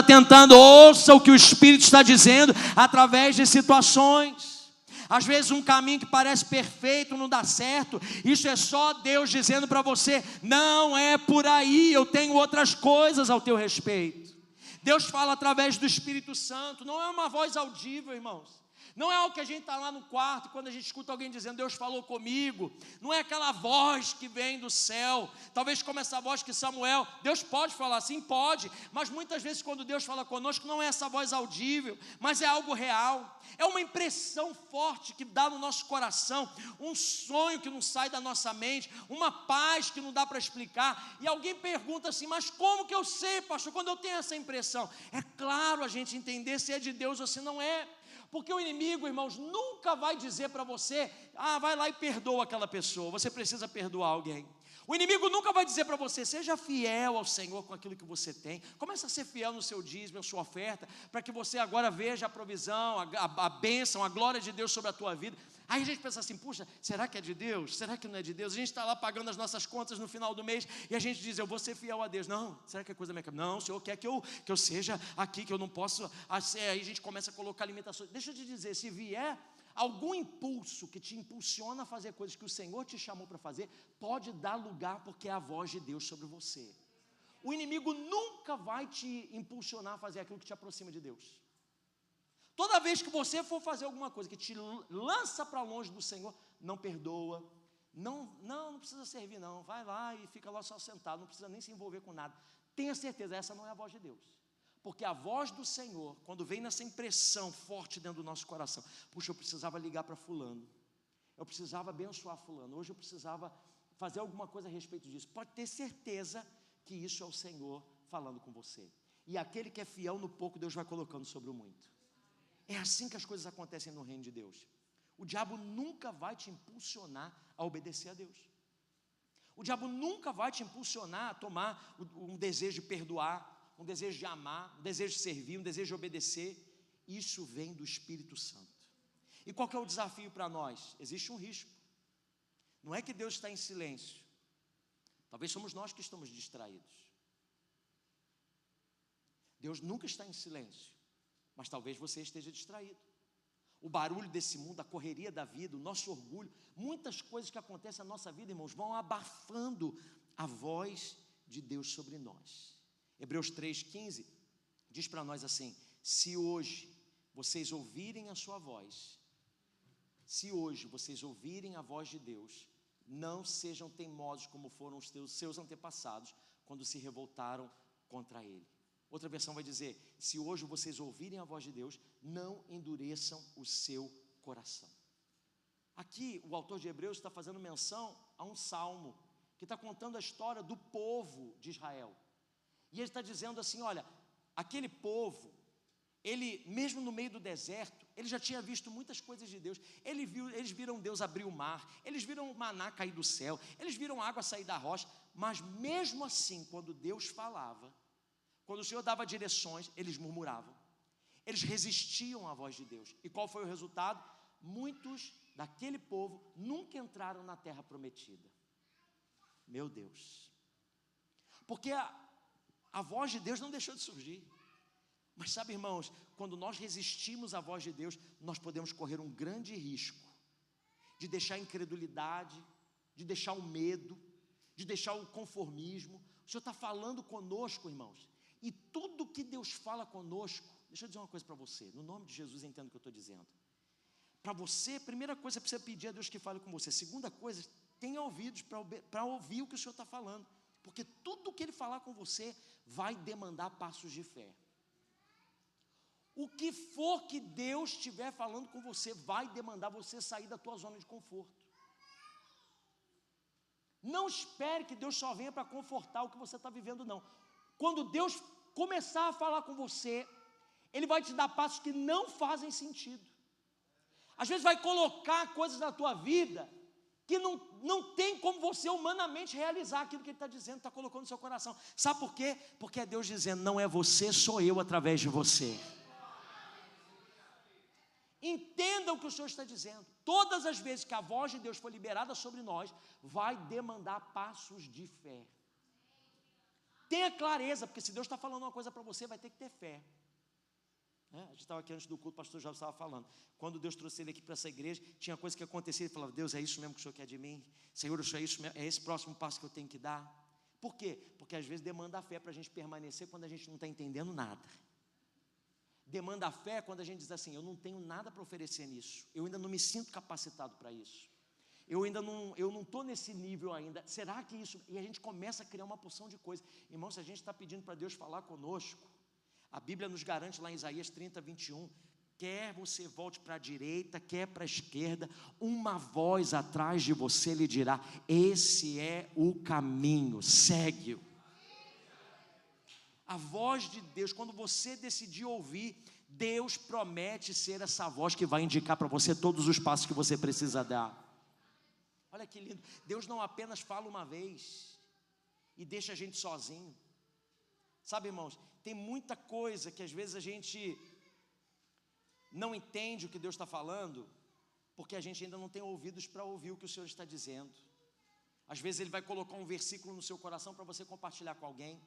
tentando, ouça o que o Espírito está dizendo através de situações. Às vezes um caminho que parece perfeito não dá certo. Isso é só Deus dizendo para você, não é por aí, eu tenho outras coisas ao teu respeito. Deus fala através do Espírito Santo, não é uma voz audível, irmãos. Não é algo que a gente está lá no quarto, quando a gente escuta alguém dizendo, Deus falou comigo. Não é aquela voz que vem do céu. Talvez como essa voz que Samuel, Deus pode falar assim, pode. Mas muitas vezes quando Deus fala conosco, não é essa voz audível, mas é algo real. É uma impressão forte que dá no nosso coração. Um sonho que não sai da nossa mente. Uma paz que não dá para explicar. E alguém pergunta assim, mas como que eu sei, pastor, quando eu tenho essa impressão? É claro a gente entender se é de Deus ou se não é. Porque o inimigo, irmãos, nunca vai dizer para você, vai lá e perdoa aquela pessoa, você precisa perdoar alguém. O inimigo nunca vai dizer para você, seja fiel ao Senhor com aquilo que você tem. Comece a ser fiel no seu dízimo, na sua oferta, para que você agora veja a provisão, a bênção, a glória de Deus sobre a tua vida. Aí a gente pensa assim, puxa, será que é de Deus? Será que não é de Deus? A gente está lá pagando as nossas contas no final do mês e a gente diz, eu vou ser fiel a Deus. Não, será que é coisa da minha cabeça? Não, o Senhor quer que eu seja aqui, que eu não posso. Aí a gente começa a colocar limitações. Deixa eu te dizer, se vier algum impulso que te impulsiona a fazer coisas que o Senhor te chamou para fazer, pode dar lugar porque é a voz de Deus sobre você. O inimigo nunca vai te impulsionar a fazer aquilo que te aproxima de Deus. Toda vez que você for fazer alguma coisa que te lança para longe do Senhor, não perdoa, não precisa servir não, vai lá e fica lá só sentado, não precisa nem se envolver com nada. Tenha certeza, essa não é a voz de Deus. Porque a voz do Senhor, quando vem nessa impressão forte dentro do nosso coração, puxa, eu precisava ligar para fulano, eu precisava abençoar fulano, hoje eu precisava fazer alguma coisa a respeito disso. Pode ter certeza que isso é o Senhor falando com você. E aquele que é fiel no pouco, Deus vai colocando sobre o muito. É assim que as coisas acontecem no reino de Deus. O diabo nunca vai te impulsionar a obedecer a Deus. O diabo nunca vai te impulsionar a tomar um desejo de perdoar, um desejo de amar, um desejo de servir, um desejo de obedecer. Isso vem do Espírito Santo. E qual que é o desafio para nós? Existe um risco. Não é que Deus está em silêncio. Talvez somos nós que estamos distraídos. Deus nunca está em silêncio. Mas talvez você esteja distraído. O barulho desse mundo, a correria da vida, o nosso orgulho, muitas coisas que acontecem na nossa vida, irmãos, vão abafando a voz de Deus sobre nós. Hebreus 3,15 diz para nós assim, se hoje vocês ouvirem a sua voz, se hoje vocês ouvirem a voz de Deus, não sejam teimosos como foram os seus antepassados, quando se revoltaram contra Ele. Outra versão vai dizer, se hoje vocês ouvirem a voz de Deus, não endureçam o seu coração. Aqui o autor de Hebreus está fazendo menção a um salmo, que está contando a história do povo de Israel. E ele está dizendo assim, olha, aquele povo, ele mesmo no meio do deserto, ele já tinha visto muitas coisas de Deus. Eles viram Deus abrir o mar, eles viram o maná cair do céu, eles viram a água sair da rocha, mas mesmo assim, quando Deus falava, quando o Senhor dava direções, eles murmuravam. Eles resistiam à voz de Deus. E qual foi o resultado? Muitos daquele povo nunca entraram na terra prometida. Meu Deus. Porque a voz de Deus não deixou de surgir. Mas sabe, irmãos, quando nós resistimos à voz de Deus, nós podemos correr um grande risco de deixar a incredulidade, de deixar o medo, de deixar o conformismo. O Senhor está falando conosco, irmãos. E tudo que Deus fala conosco, deixa eu dizer uma coisa para você, no nome de Jesus, entenda o que eu estou dizendo. Para você, primeira coisa, precisa pedir a Deus que fale com você. Segunda coisa, tenha ouvidos para ouvir o que o Senhor está falando. Porque tudo que Ele falar com você vai demandar passos de fé. O que for que Deus estiver falando com você, vai demandar você sair da tua zona de conforto. Não espere que Deus só venha para confortar o que você está vivendo, não. Quando Deus começar a falar com você, Ele vai te dar passos que não fazem sentido. Às vezes vai colocar coisas na tua vida que não tem como você humanamente realizar aquilo que Ele está dizendo, está colocando no seu coração. Sabe por quê? Porque é Deus dizendo, não é você, sou eu através de você. Entenda o que o Senhor está dizendo. Todas as vezes que a voz de Deus for liberada sobre nós, vai demandar passos de fé. Tenha clareza, porque se Deus está falando uma coisa para você, vai ter que ter fé. A gente estava aqui antes do culto, o pastor Jorge estava falando. Quando Deus trouxe ele aqui para essa igreja, tinha coisa que acontecia, ele falava: Deus, é isso mesmo que o Senhor quer de mim? Senhor, isso é isso mesmo, é esse próximo passo que eu tenho que dar? Por quê? Porque às vezes demanda a fé para a gente permanecer quando a gente não está entendendo nada. Demanda a fé quando a gente diz assim: eu não tenho nada para oferecer nisso, eu ainda não me sinto capacitado para isso, eu não estou nesse nível ainda, será que isso? E a gente começa a criar uma porção de coisas. Irmão, se a gente está pedindo para Deus falar conosco, a Bíblia nos garante lá em Isaías 30, 21, quer você volte para a direita, quer para a esquerda, uma voz atrás de você lhe dirá: esse é o caminho, segue-o. A voz de Deus, quando você decidir ouvir, Deus promete ser essa voz que vai indicar para você todos os passos que você precisa dar. Olha que lindo, Deus não apenas fala uma vez e deixa a gente sozinho. Sabe, irmãos, tem muita coisa que às vezes a gente não entende o que Deus está falando, porque a gente ainda não tem ouvidos para ouvir o que o Senhor está dizendo. Às vezes Ele vai colocar um versículo no seu coração para você compartilhar com alguém.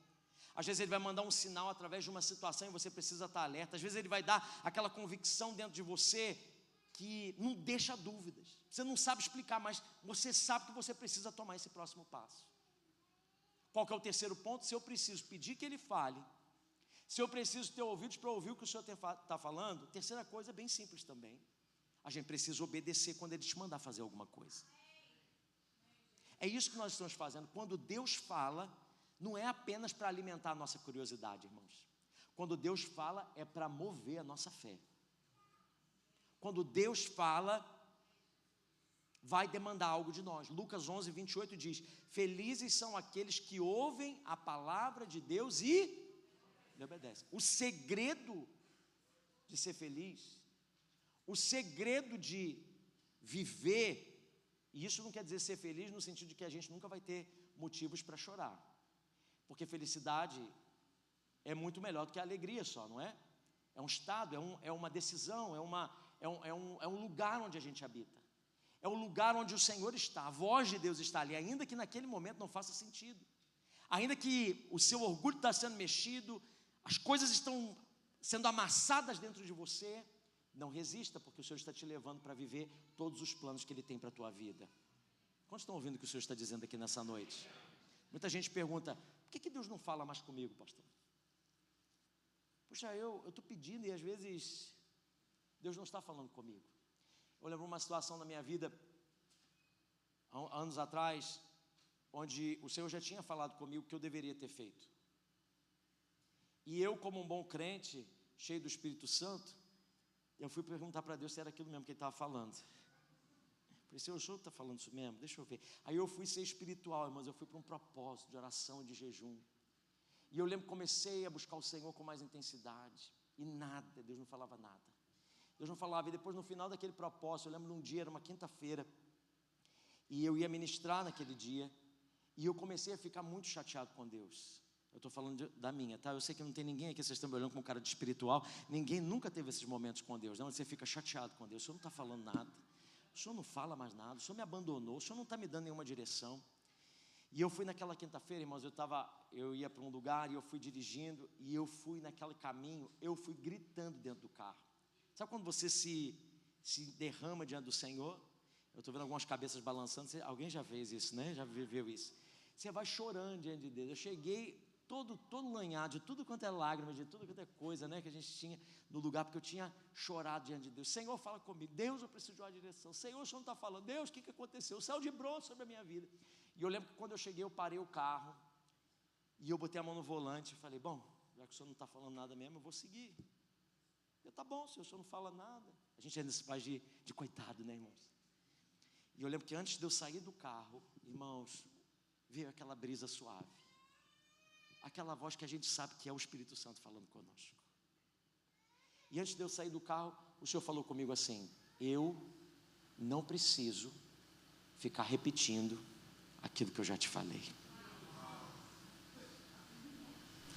Às vezes Ele vai mandar um sinal através de uma situação e você precisa estar alerta. Às vezes Ele vai dar aquela convicção dentro de você que não deixa dúvidas. Você não sabe explicar, mas você sabe que você precisa tomar esse próximo passo. Qual que é o terceiro ponto? Se eu preciso pedir que Ele fale, se eu preciso ter ouvidos para ouvir o que o Senhor está falando, terceira coisa é bem simples também. A gente precisa obedecer quando Ele te mandar fazer alguma coisa. É isso que nós estamos fazendo. Quando Deus fala, não é apenas para alimentar a nossa curiosidade, irmãos. Quando Deus fala, é para mover a nossa fé. Quando Deus fala, vai demandar algo de nós. Lucas 11, 28 diz: felizes são aqueles que ouvem a palavra de Deus e lhe obedecem. O segredo de ser feliz, o segredo de viver, e isso não quer dizer ser feliz no sentido de que a gente nunca vai ter motivos para chorar, porque felicidade é muito melhor do que a alegria só, não é? É um estado, é uma decisão, é um lugar onde a gente habita. É o lugar onde o Senhor está, a voz de Deus está ali, ainda que naquele momento não faça sentido, ainda que o seu orgulho está sendo mexido, as coisas estão sendo amassadas dentro de você, não resista, porque o Senhor está te levando para viver todos os planos que Ele tem para a tua vida. Quantos estão ouvindo o que o Senhor está dizendo aqui nessa noite? Muita gente pergunta: por que Deus não fala mais comigo, pastor? Puxa, eu estou pedindo e às vezes Deus não está falando comigo. Eu lembro uma situação na minha vida, há anos atrás, onde o Senhor já tinha falado comigo o que eu deveria ter feito. E eu, como um bom crente, cheio do Espírito Santo, eu fui perguntar para Deus se era aquilo mesmo que Ele estava falando. Falei: Senhor, o Senhor está falando isso mesmo? Deixa eu ver. Aí eu fui ser espiritual, irmãos, eu fui para um propósito de oração, de jejum. E eu lembro que comecei a buscar o Senhor com mais intensidade. E nada, Deus não falava nada. Deus não falava. E depois, no final daquele propósito, eu lembro de um dia, era uma quinta-feira, e eu ia ministrar naquele dia, e eu comecei a ficar muito chateado com Deus. Eu estou falando da minha, tá? Eu sei que não tem ninguém aqui, vocês estão me olhando com cara de espiritual, ninguém nunca teve esses momentos com Deus, não? Você fica chateado com Deus: o Senhor não está falando nada, o Senhor não fala mais nada, o Senhor me abandonou, o Senhor não está me dando nenhuma direção. E eu fui naquela quinta-feira, irmãos, eu ia para um lugar e eu fui dirigindo, e eu fui naquele caminho, eu fui gritando dentro do carro. Sabe quando você se derrama diante do Senhor? Eu estou vendo algumas cabeças balançando. Alguém já fez isso, né? Já viveu isso. Você vai chorando diante de Deus. Eu cheguei todo lanhado, de tudo quanto é lágrima, de tudo quanto é coisa, né, que a gente tinha no lugar, porque eu tinha chorado diante de Deus. Senhor, fala comigo. Deus, eu preciso de uma direção. Senhor, o Senhor não está falando. Deus, o que aconteceu? O céu de bronze sobre a minha vida. E eu lembro que quando eu cheguei, eu parei o carro e eu botei a mão no volante e falei: bom, já que o Senhor não está falando nada mesmo, eu vou seguir. Eu: tá bom, se o Senhor não fala nada. A gente ainda se faz de coitado, né, irmãos? E eu lembro que antes de eu sair do carro, irmãos, veio aquela brisa suave, aquela voz que a gente sabe que é o Espírito Santo falando conosco. E antes de eu sair do carro, o Senhor falou comigo assim: eu não preciso ficar repetindo aquilo que eu já te falei.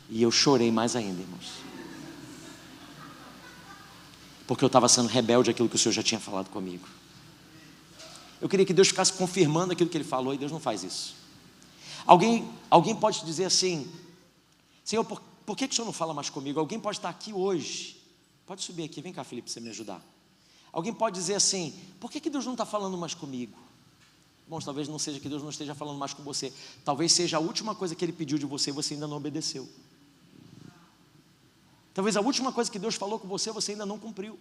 E eu chorei mais ainda, irmãos, porque eu estava sendo rebelde àquilo que o Senhor já tinha falado comigo. Eu queria que Deus ficasse confirmando aquilo que Ele falou, e Deus não faz isso. Alguém pode te dizer assim: Senhor, por que o Senhor não fala mais comigo? Alguém pode estar aqui hoje, pode subir aqui, vem cá, Felipe, para você me ajudar. Alguém pode dizer assim: por que Deus não está falando mais comigo? Bom, talvez não seja que Deus não esteja falando mais com você, talvez seja a última coisa que Ele pediu de você e você ainda não obedeceu. Talvez a última coisa que Deus falou com você, você ainda não cumpriu.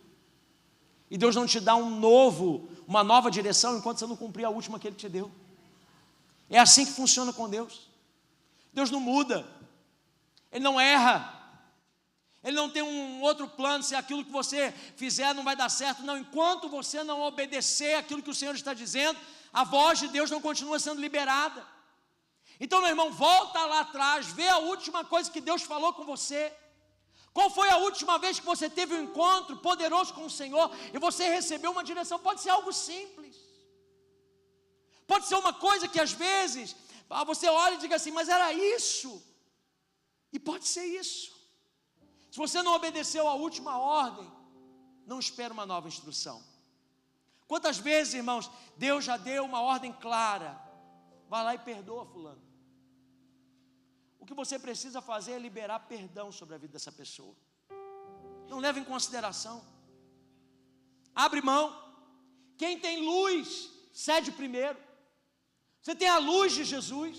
E Deus não te dá uma nova direção enquanto você não cumprir a última que Ele te deu. É assim que funciona com Deus. Deus não muda, Ele não erra, Ele não tem um outro plano, se aquilo que você fizer não vai dar certo. Não, enquanto você não obedecer aquilo que o Senhor está dizendo, a voz de Deus não continua sendo liberada. Então, meu irmão, volta lá atrás, vê a última coisa que Deus falou com você. Qual foi a última vez que você teve um encontro poderoso com o Senhor e você recebeu uma direção? Pode ser algo simples, pode ser uma coisa que às vezes você olha e diga assim, mas era isso, e pode ser isso. Se você não obedeceu à última ordem, não espere uma nova instrução. Quantas vezes, irmãos, Deus já deu uma ordem clara: vai lá e perdoa fulano. O que você precisa fazer é liberar perdão sobre a vida dessa pessoa. Não leva em consideração. Abre mão. Quem tem luz, cede primeiro. Você tem a luz de Jesus.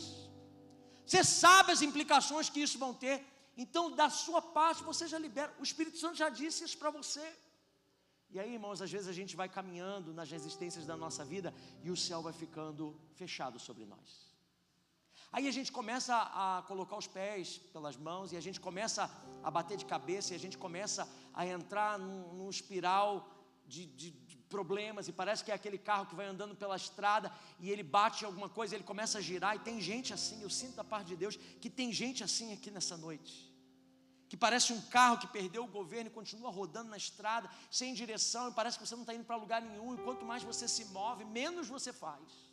Você sabe as implicações que isso vão ter. Então, da sua parte, você já libera. O Espírito Santo já disse isso para você. E aí, irmãos, às vezes a gente vai caminhando nas resistências da nossa vida e o céu vai ficando fechado sobre nós. Aí a gente começa a colocar os pés pelas mãos, e a gente começa a bater de cabeça, e a gente começa a entrar num espiral de problemas, e parece que é aquele carro que vai andando pela estrada, e ele bate em alguma coisa, ele começa a girar, e tem gente assim. Eu sinto da parte de Deus que tem gente assim aqui nessa noite, que parece um carro que perdeu o governo e continua rodando na estrada, sem direção, e parece que você não está indo para lugar nenhum, e quanto mais você se move, menos você faz.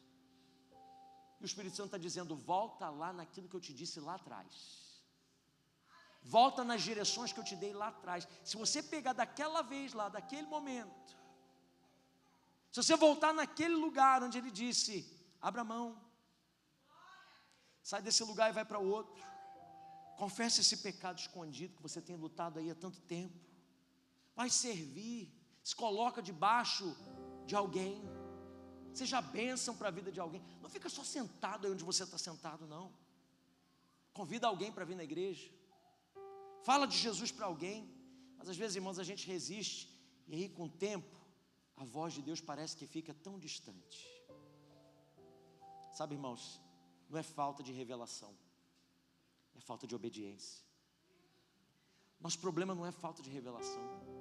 E o Espírito Santo está dizendo: volta lá naquilo que eu te disse lá atrás. Volta nas direções que eu te dei lá atrás. Se você pegar daquela vez lá, daquele momento, se você voltar naquele lugar onde Ele disse: abra mão, sai desse lugar e vai para outro. Confesse esse pecado escondido que você tem lutado aí há tanto tempo. Vai servir, se coloca debaixo de alguém. Seja bênção para a vida de alguém. Não fica só sentado aí onde você está sentado, não. Convida alguém para vir na igreja. Fala de Jesus para alguém. Mas às vezes, irmãos, a gente resiste. E aí, com o tempo, a voz de Deus parece que fica tão distante. Sabe, irmãos, não é falta de revelação, é falta de obediência. Nosso problema não é falta de revelação.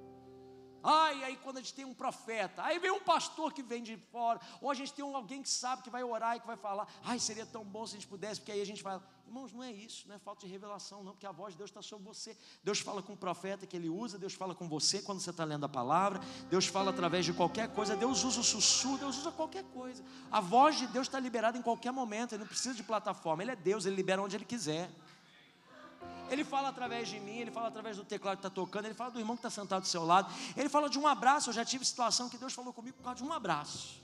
Aí quando a gente tem um profeta, aí vem um pastor que vem de fora, ou a gente tem alguém que sabe, que vai orar e que vai falar: seria tão bom se a gente pudesse, porque aí a gente fala. Irmãos, não é isso, não é falta de revelação não, porque a voz de Deus está sobre você. Deus fala com o profeta que Ele usa, Deus fala com você quando você está lendo a palavra, Deus fala através de qualquer coisa, Deus usa o sussurro, Deus usa qualquer coisa. A voz de Deus está liberada em qualquer momento, Ele não precisa de plataforma, Ele é Deus, Ele libera onde Ele quiser. Ele fala através de mim, Ele fala através do teclado que está tocando, Ele fala do irmão que está sentado do seu lado, Ele fala de um abraço. Eu já tive situação que Deus falou comigo por causa de um abraço.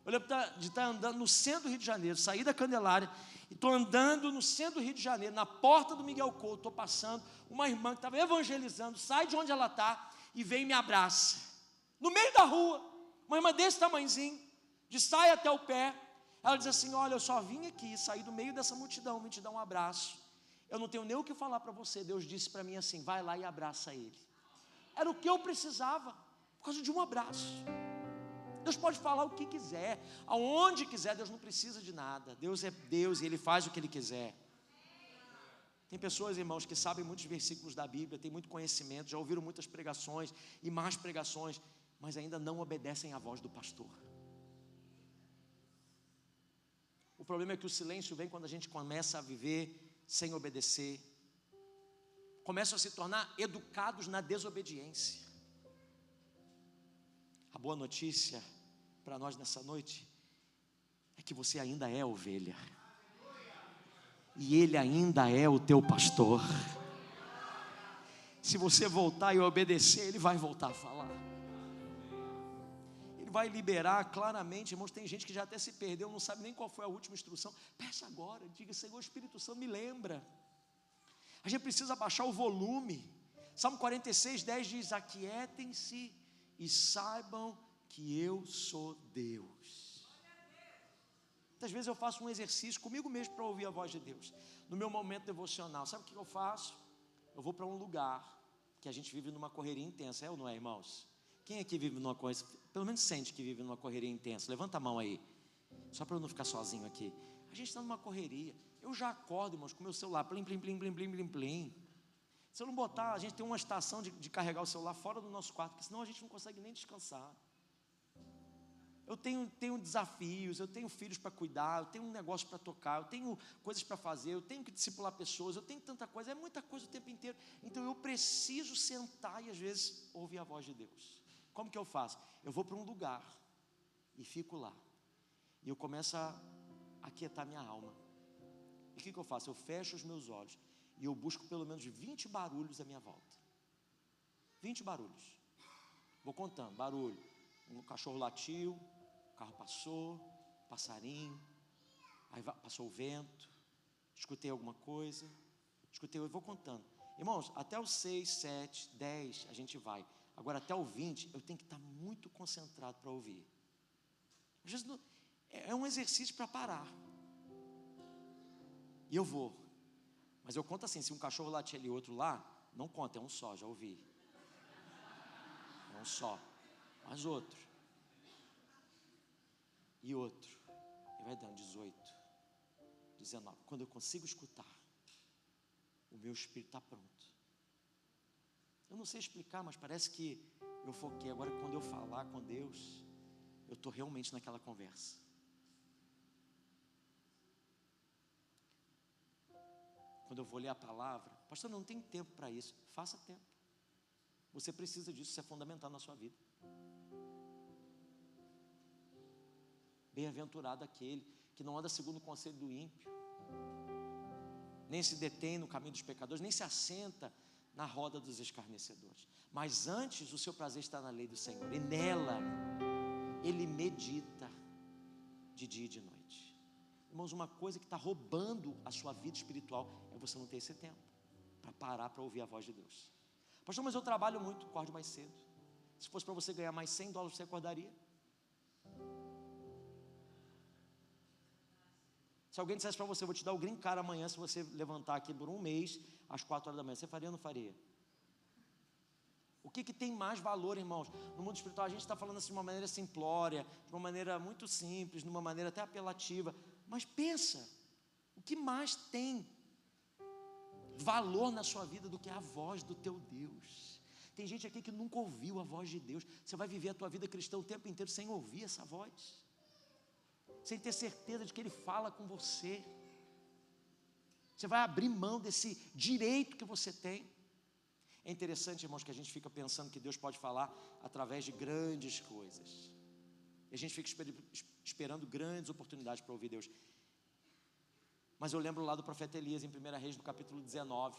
Eu lembro de estar andando no centro do Rio de Janeiro, saí da Candelária, e estou andando no centro do Rio de Janeiro, na porta do Miguel Couto, estou passando, uma irmã que estava evangelizando, sai de onde ela está e vem e me abraça, no meio da rua, uma irmã desse tamanhozinho, de saia até o pé. Ela diz assim: olha, eu só vim aqui, saí do meio dessa multidão, vim te dar um abraço. Eu não tenho nem o que falar para você. Deus disse para mim assim: vai lá e abraça ele. Era o que eu precisava, por causa de um abraço. Deus pode falar o que quiser, aonde quiser. Deus não precisa de nada. Deus é Deus e Ele faz o que Ele quiser. Tem pessoas, irmãos, que sabem muitos versículos da Bíblia, têm muito conhecimento, já ouviram muitas pregações e mais pregações, mas ainda não obedecem à voz do pastor. O problema é que o silêncio vem quando a gente começa a viver sem obedecer, começam a se tornar educados na desobediência. A boa notícia para nós nessa noite é que você ainda é ovelha, e Ele ainda é o teu pastor. Se você voltar e obedecer, Ele vai voltar a falar. Ele vai liberar claramente, irmãos. Tem gente que já até se perdeu, não sabe nem qual foi a última instrução. Peça agora, diga: Senhor, Espírito Santo, me lembra. A gente precisa baixar o volume. Salmo 46:10 diz: aquietem-se e saibam que eu sou Deus. Muitas vezes eu faço um exercício comigo mesmo para ouvir a voz de Deus. No meu momento devocional, sabe o que eu faço? Eu vou para um lugar que a gente vive numa correria intensa, é ou não é, irmãos? Quem aqui vive numa correria, pelo menos sente que vive numa correria intensa? Levanta a mão aí, só para eu não ficar sozinho aqui. A gente está numa correria. Eu já acordo, irmãos, com o meu celular, plim, plim, plim, plim, plim, plim, plim. Se eu não botar, a gente tem uma estação de carregar o celular fora do nosso quarto, porque senão a gente não consegue nem descansar. Eu tenho desafios, eu tenho filhos para cuidar, eu tenho um negócio para tocar, eu tenho coisas para fazer, eu tenho que discipular pessoas, eu tenho tanta coisa, é muita coisa o tempo inteiro. Então eu preciso sentar e às vezes ouvir a voz de Deus. Como que eu faço? Eu vou para um lugar e fico lá. E eu começo a aquietar minha alma. E o que eu faço? Eu fecho os meus olhos e eu busco pelo menos 20 barulhos à minha volta. 20 barulhos. Vou contando, barulho. Um cachorro latiu, o carro passou, passarinho, aí passou o vento, escutei alguma coisa, eu vou contando. Irmãos, até o 6, 7, 10 a gente vai. Agora até o 20 eu tenho que estar muito concentrado para ouvir. Às vezes é um exercício para parar. E eu vou. Mas eu conto assim, se um cachorro latir ali e outro lá, não conta, é um só, já ouvi. É um só. Mas outro, e outro, e vai dando 18, 19, quando eu consigo escutar, o meu espírito está pronto. Eu não sei explicar, mas parece que eu foquei. Agora quando eu falar com Deus, eu estou realmente naquela conversa. Quando eu vou ler a palavra, pastor, não tem tempo para isso. Faça tempo. Você precisa disso, isso é fundamental na sua vida. Bem-aventurado aquele que não anda segundo o conselho do ímpio, nem se detém no caminho dos pecadores, nem se assenta na roda dos escarnecedores. Mas antes o seu prazer está na lei do Senhor, e nela ele medita de dia e de noite. Irmãos, uma coisa que está roubando a sua vida espiritual é você não ter esse tempo para parar para ouvir a voz de Deus. Pastor, mas eu trabalho muito, acorde mais cedo. Se fosse para você ganhar mais $100, você acordaria? Se alguém dissesse para você: vou te dar o green card amanhã, se você levantar aqui por um mês, às 4 horas da manhã, você faria ou não faria? O que tem mais valor, irmãos? No mundo espiritual a gente está falando assim de uma maneira simplória, de uma maneira muito simples, de uma maneira até apelativa. Mas pensa, o que mais tem valor na sua vida do que a voz do teu Deus? Tem gente aqui que nunca ouviu a voz de Deus. Você vai viver a tua vida cristã o tempo inteiro sem ouvir essa voz, sem ter certeza de que Ele fala com você. Você vai abrir mão desse direito que você tem. É interessante, irmãos, que a gente fica pensando que Deus pode falar através de grandes coisas. E a gente fica esperando grandes oportunidades para ouvir Deus. Mas eu lembro lá do profeta Elias, em 1 Reis, no capítulo 19.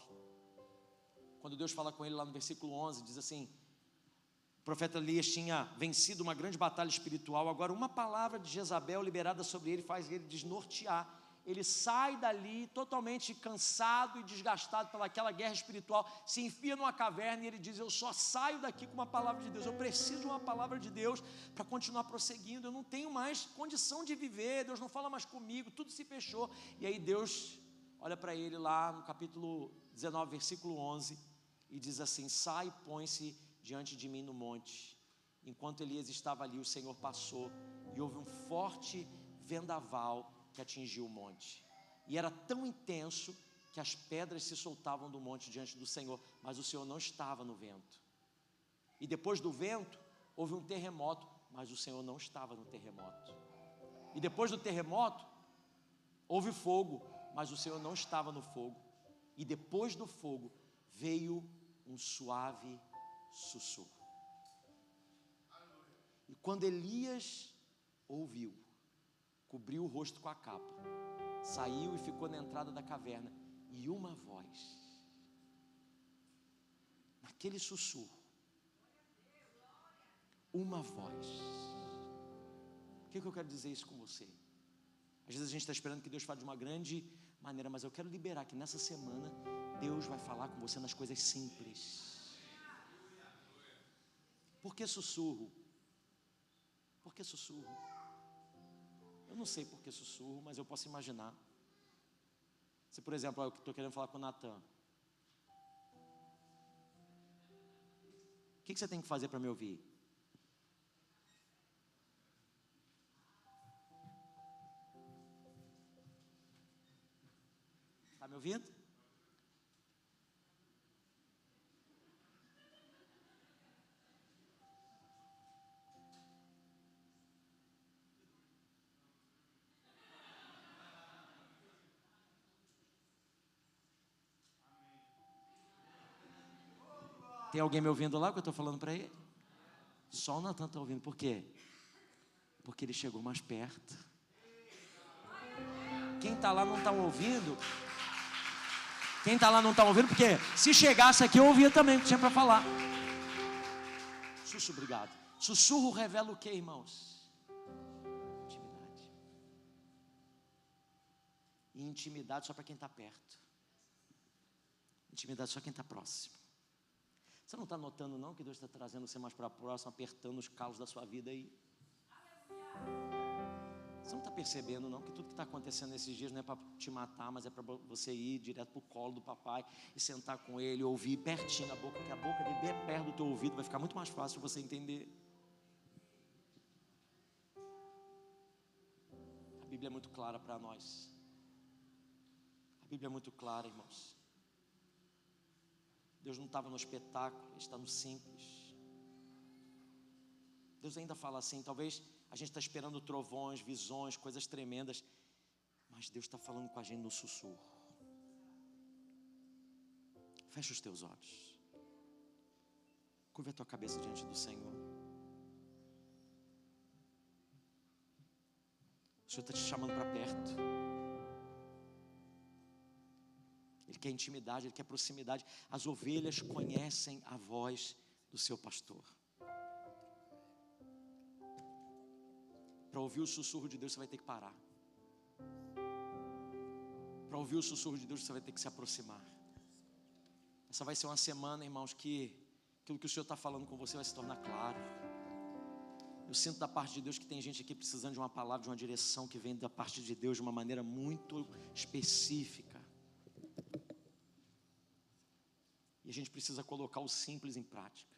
Quando Deus fala com ele lá no versículo 11, diz assim: o profeta Elias tinha vencido uma grande batalha espiritual. Agora uma palavra de Jezabel liberada sobre ele faz ele desnortear. Ele sai dali totalmente cansado e desgastado pelaquela guerra espiritual, se enfia numa caverna e ele diz: eu só saio daqui com uma palavra de Deus. Eu preciso de uma palavra de Deus para continuar prosseguindo. Eu não tenho mais condição de viver, Deus não fala mais comigo, tudo se fechou. E aí Deus olha para ele lá no capítulo 19, versículo 11, e diz assim: sai e põe-se diante de mim no monte. Enquanto Elias estava ali, o Senhor passou e houve um forte vendaval que atingiu o monte, e era tão intenso que as pedras se soltavam do monte diante do Senhor, mas o Senhor não estava no vento. E depois do vento houve um terremoto, mas o Senhor não estava no terremoto. E depois do terremoto houve fogo, mas o Senhor não estava no fogo. E depois do fogo veio um suave sussurro. E quando Elias ouviu, cobriu o rosto com a capa, saiu e ficou na entrada da caverna, e uma voz aquele sussurro, uma voz. O que eu quero dizer isso com você? Às vezes a gente está esperando que Deus fale de uma grande maneira, mas eu quero liberar que nessa semana Deus vai falar com você nas coisas simples. Por que sussurro? Por que sussurro? Eu não sei por que sussurro, mas eu posso imaginar. Se, por exemplo, eu estou querendo falar com o Natan. O que você tem que fazer para me ouvir? Está me ouvindo? Tem alguém me ouvindo lá que eu estou falando para ele? Só o Natan está ouvindo. Por quê? Porque ele chegou mais perto. Quem está lá não está ouvindo. Quem está lá não está ouvindo, porque se chegasse aqui eu ouvia também o que tinha para falar. Sussurro, obrigado. Sussurro revela o que, irmãos? Intimidade. E intimidade só para quem está perto. Intimidade só quem está próximo. Você não está notando não que Deus está trazendo você mais para próximo, apertando os calos da sua vida aí? Você não está percebendo não que tudo que está acontecendo nesses dias não é para te matar, mas é para você ir direto para o colo do papai e sentar com ele, ouvir pertinho a boca, porque a boca dele bem perto do teu ouvido, vai ficar muito mais fácil você entender. A Bíblia é muito clara para nós. A Bíblia é muito clara, irmãos. Deus não estava no espetáculo, Ele está no simples. Deus ainda fala assim, talvez a gente está esperando trovões, visões, coisas tremendas, mas Deus está falando com a gente no sussurro. Fecha os teus olhos. Curva a tua cabeça diante do Senhor. O Senhor está te chamando para perto. Ele quer intimidade, Ele quer proximidade. As ovelhas conhecem a voz do seu pastor. Para ouvir o sussurro de Deus você vai ter que parar. Para ouvir o sussurro de Deus você vai ter que se aproximar. Essa vai ser uma semana, irmãos, que aquilo que o Senhor está falando com você vai se tornar claro. Eu sinto da parte de Deus que tem gente aqui precisando de uma palavra, de uma direção que vem da parte de Deus de uma maneira muito específica. E a gente precisa colocar o simples em prática.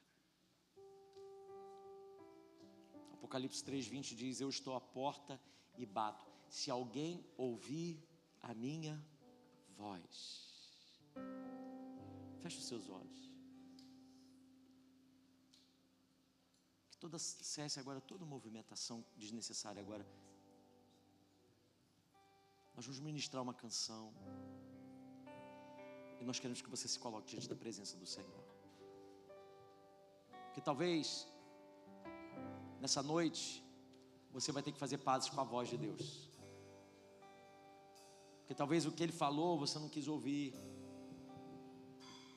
Apocalipse 3:20 diz: eu estou à porta e bato. Se alguém ouvir a minha voz. Feche os seus olhos. Que toda cesse agora, toda movimentação desnecessária agora. Nós vamos ministrar uma canção. E nós queremos que você se coloque diante da presença do Senhor. Porque talvez nessa noite você vai ter que fazer pazes com a voz de Deus. Porque talvez o que Ele falou você não quis ouvir.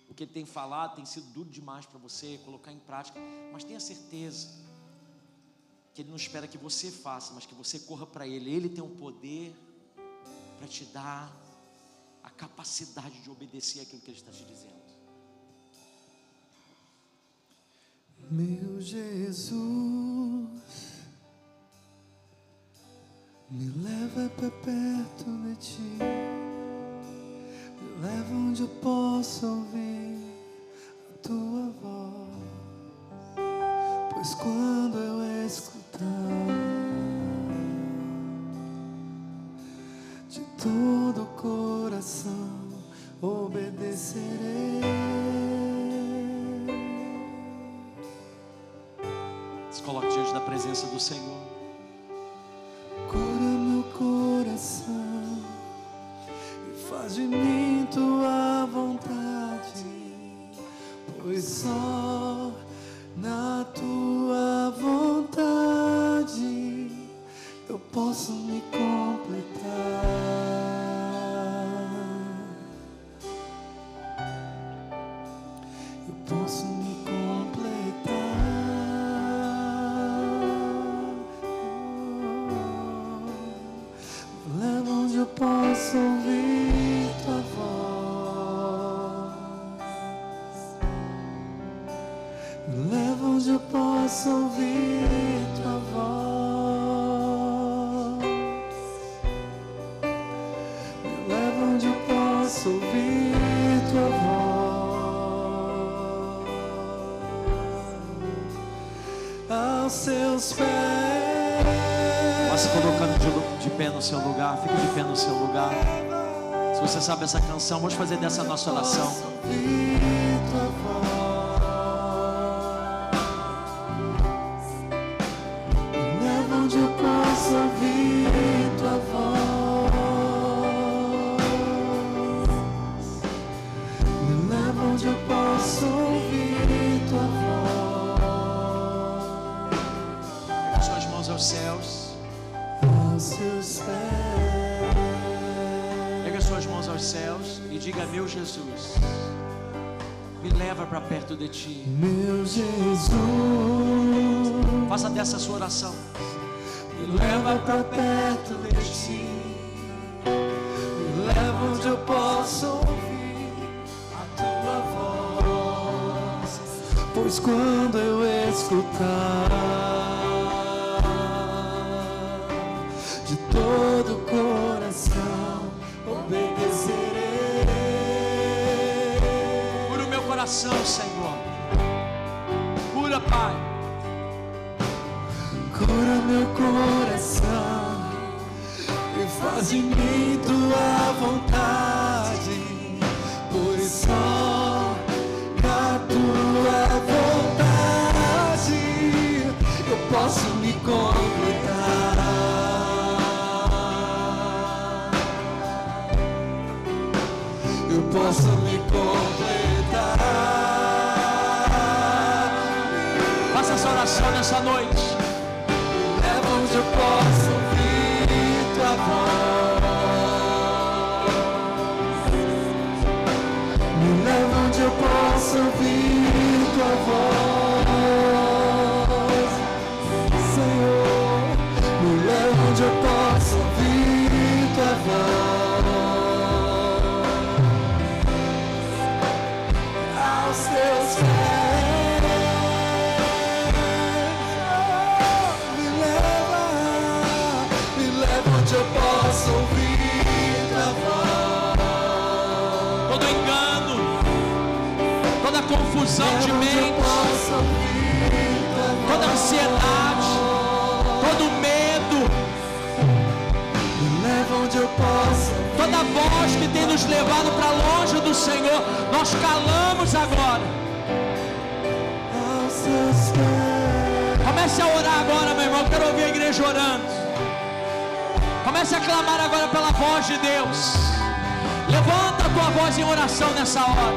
O que Ele tem falado tem sido duro demais para você colocar em prática. Mas tenha certeza que Ele não espera que você faça, mas que você corra para Ele. Ele tem o poder para te dar a capacidade de obedecer aquilo que Ele está te dizendo. Meu Jesus, me leva para perto de Ti, me leva onde eu possa ouvir a Tua voz, pois quando eu escutar, de todo o coração obedecerei. Se coloque diante da presença do Senhor. Cura meu coração e faz de mim Tua vontade, pois só na Tua vontade eu posso me completar. Eu posso me Me leva onde eu possa ouvir tua voz. Me leva onde eu possa ouvir tua voz. Aos seus pés. Vá se colocando de pé no seu lugar. Fique de pé no seu lugar. Se você sabe essa canção, vamos fazer dessa nossa oração. Diga: meu Jesus, me leva para perto de ti. Meu Jesus, faça dessa sua oração. Me leva para perto de ti. Me leva onde eu possa ouvir a tua voz. Pois quando eu escutar de todo o coração, obedecerei. Senhor, cura, Pai, cura meu coração e faz em mim tua vontade, pois só na tua vontade eu posso me completar, eu posso me completar. Faça essa oração nessa noite. Leva onde eu posso ouvir tua voz. Me leva onde eu posso ouvir tua voz, Senhor. Me leva onde eu posso ouvir tua voz. Aos teus pés. Eu posso ouvir tua voz. Todo engano, toda confusão de mente, toda ansiedade, todo medo, me leva onde eu posso, toda voz que tem nos levado para longe do Senhor, nós calamos agora. Comece a orar agora, meu irmão. Quero ouvir a igreja orando. Comece a clamar agora pela voz de Deus. Levanta a tua voz em oração nessa hora.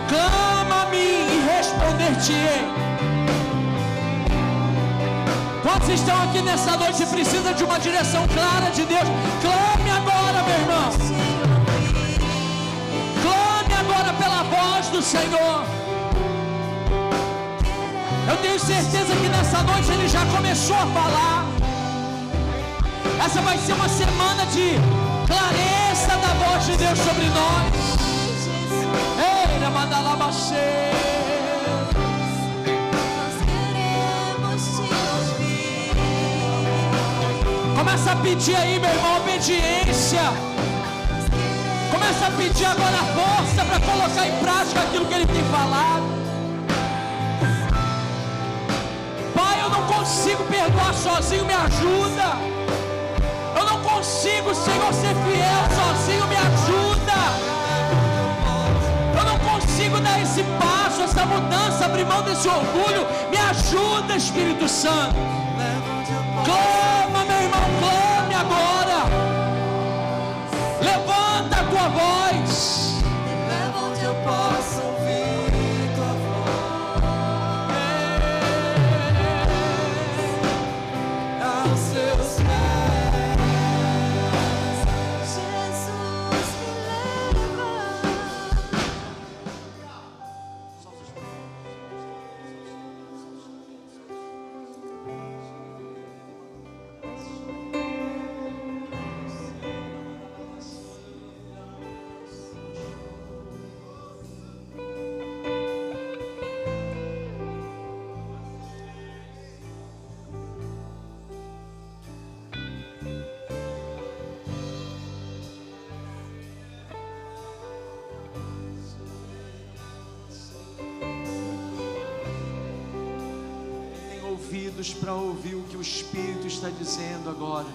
Clama a mim e responder-te-ei. Quantos estão aqui nessa noite e precisam de uma direção clara de Deus? Clame agora, meu irmão. Clame agora pela voz do Senhor. Eu tenho certeza que nessa noite Ele já começou a falar. Essa vai ser uma semana de clareza da voz de Deus sobre nós. Ei, Ramadalabachê. Nós queremos te ouvir. Começa a pedir aí, meu irmão, obediência. Começa a pedir agora a força para colocar em prática aquilo que Ele tem falado. Pai, eu não consigo perdoar sozinho, me ajuda. Eu não consigo, Senhor, ser fiel sozinho, me ajuda. Eu não consigo dar esse passo, essa mudança, abrir mão desse orgulho. Me ajuda, Espírito Santo. Clama, meu irmão, clame agora. Levanta a tua voz. Leva onde eu possa ouvir tua voz. Aos seus ouvidos para ouvir o que o Espírito está dizendo agora.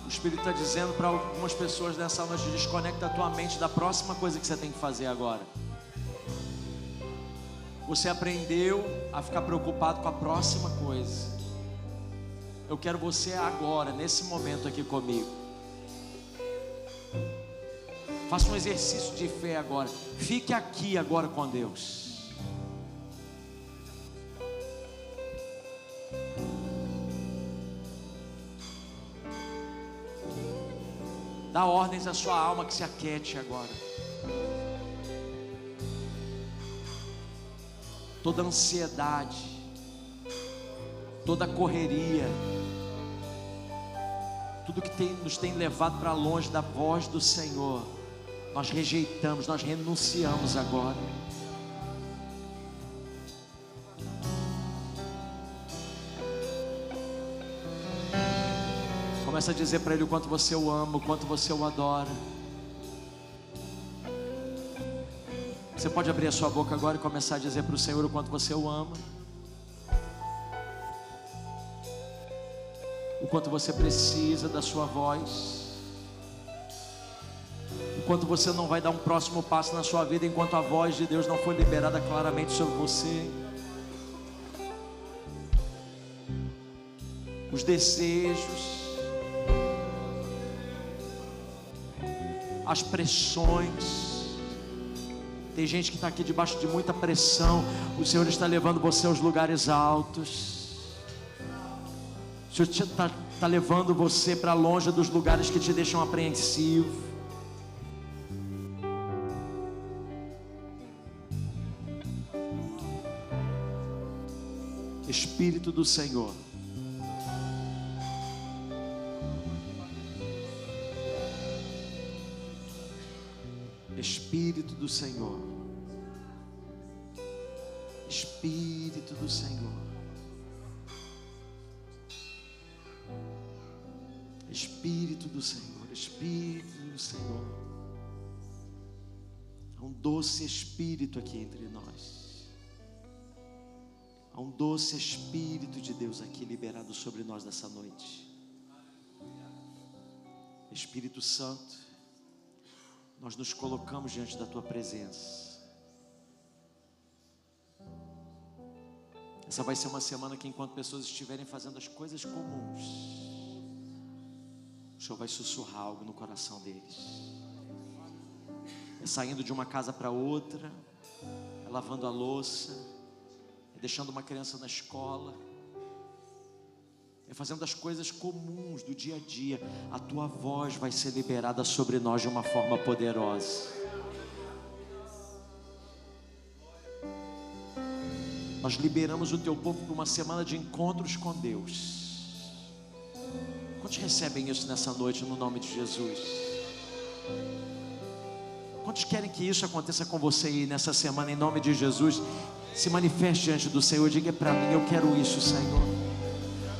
O Espírito está dizendo para algumas pessoas nessa noite: desconecta a tua mente da próxima coisa que você tem que fazer agora. Você aprendeu a ficar preocupado com a próxima coisa. Eu quero você agora, nesse momento aqui comigo. Faça um exercício de fé agora. Fique aqui agora com Deus. Dá ordens à sua alma que se aquiete agora. Toda ansiedade, toda correria, tudo que nos tem levado para longe da voz do Senhor, nós rejeitamos, nós renunciamos agora. Começa a dizer para Ele o quanto você o ama, o quanto você o adora. Você pode abrir a sua boca agora e começar a dizer para o Senhor o quanto você o ama, o quanto você precisa da sua voz, o quanto você não vai dar um próximo passo na sua vida enquanto a voz de Deus não for liberada claramente sobre você. Os desejos, as pressões. Tem gente que está aqui debaixo de muita pressão. O Senhor está levando você aos lugares altos. O Senhor está levando você para longe dos lugares que te deixam apreensivo. Espírito do Senhor, Espírito do Senhor, Espírito do Senhor, Espírito do Senhor, Espírito do Senhor. Há um doce Espírito aqui entre nós. Há um doce Espírito de Deus aqui liberado sobre nós nessa noite. Espírito Santo, nós nos colocamos diante da Tua presença. Essa vai ser uma semana que, enquanto pessoas estiverem fazendo as coisas comuns, o Senhor vai sussurrar algo no coração deles. É saindo de uma casa para outra, é lavando a louça, é deixando uma criança na escola, é fazendo as coisas comuns do dia a dia. A Tua voz vai ser liberada sobre nós de uma forma poderosa. Nós liberamos o Teu povo para uma semana de encontros com Deus. Quantos recebem isso nessa noite no nome de Jesus? Quantos querem que isso aconteça com você aí nessa semana em nome de Jesus? Se manifeste diante do Senhor, diga para mim: eu quero isso, Senhor.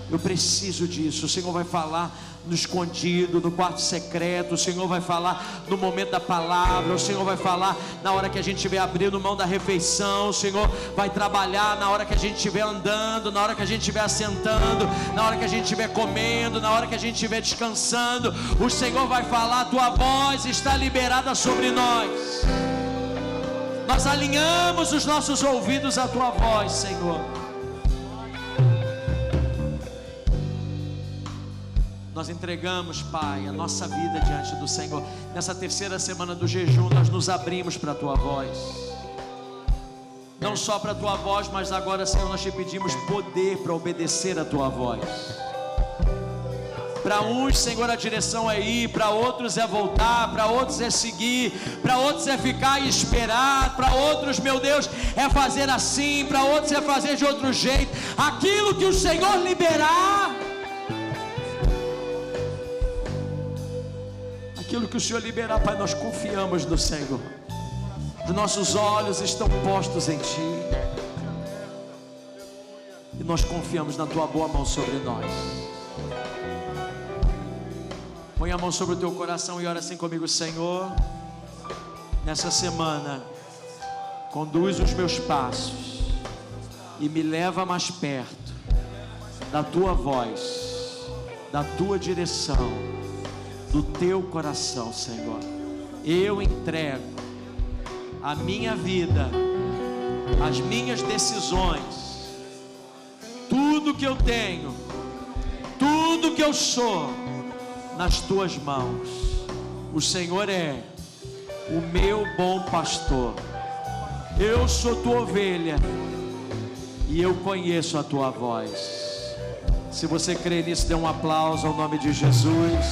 Eu preciso disso. O Senhor vai falar no escondido, no quarto secreto. O Senhor vai falar no momento da palavra. O Senhor vai falar na hora que a gente estiver abrindo mão da refeição. O Senhor vai trabalhar na hora que a gente estiver andando, na hora que a gente estiver assentando, na hora que a gente estiver comendo, na hora que a gente estiver descansando. O Senhor vai falar. A Tua voz está liberada sobre nós. Nós alinhamos os nossos ouvidos à Tua voz, Senhor. Nós entregamos, Pai, a nossa vida diante do Senhor. Nessa terceira semana do jejum, nós nos abrimos para a Tua voz. Não só para a Tua voz, mas agora, Senhor, nós te pedimos poder para obedecer a Tua voz. Para uns, Senhor, a direção é ir, para outros é voltar, para outros é seguir, para outros é ficar e esperar, para outros, meu Deus, é fazer assim, para outros é fazer de outro jeito. Aquilo que o Senhor liberar, aquilo que o Senhor liberar, Pai, nós confiamos no Senhor. Os nossos olhos estão postos em Ti, e nós confiamos na Tua boa mão sobre nós. Põe a mão sobre o teu coração e ora assim comigo: Senhor, nessa semana, conduz os meus passos e me leva mais perto da tua voz, da tua direção, do teu coração, Senhor. Eu entrego a minha vida, as minhas decisões, tudo que eu tenho, tudo que eu sou, nas tuas mãos. O Senhor é o meu bom pastor. Eu sou tua ovelha e eu conheço a tua voz. Se você crê nisso, dê um aplauso ao nome de Jesus.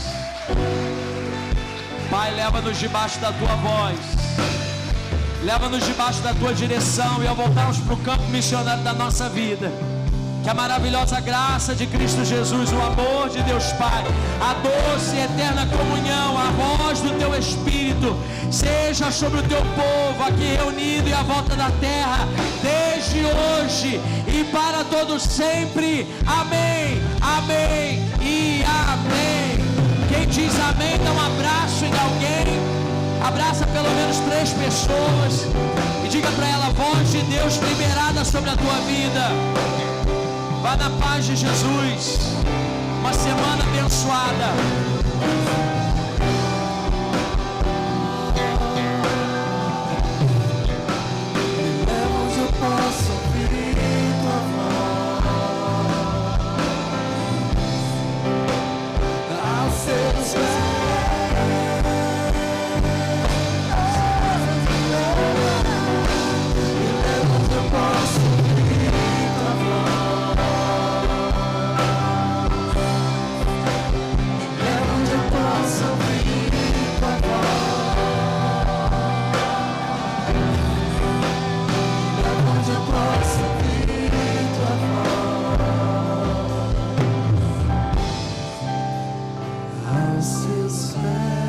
Pai, leva-nos debaixo da tua voz, leva-nos debaixo da tua direção, e ao voltarmos para o campo missionário da nossa vida, que a maravilhosa graça de Cristo Jesus, o amor de Deus Pai, a doce e eterna comunhão, a voz do teu Espírito, seja sobre o teu povo aqui reunido e à volta da terra, desde hoje e para todos sempre. Amém, amém e amém. Quem diz amém, dá um abraço em alguém, abraça pelo menos 3 pessoas e diga para ela: a voz de Deus liberada sobre a tua vida. Vá na paz de Jesus. Uma semana abençoada. Onde eu posso ouvir tua voz, aos seus pés. Onde eu posso ouvir tua voz, onde eu posso ouvir tua voz, onde eu posso ouvir tua voz, aos seus pés.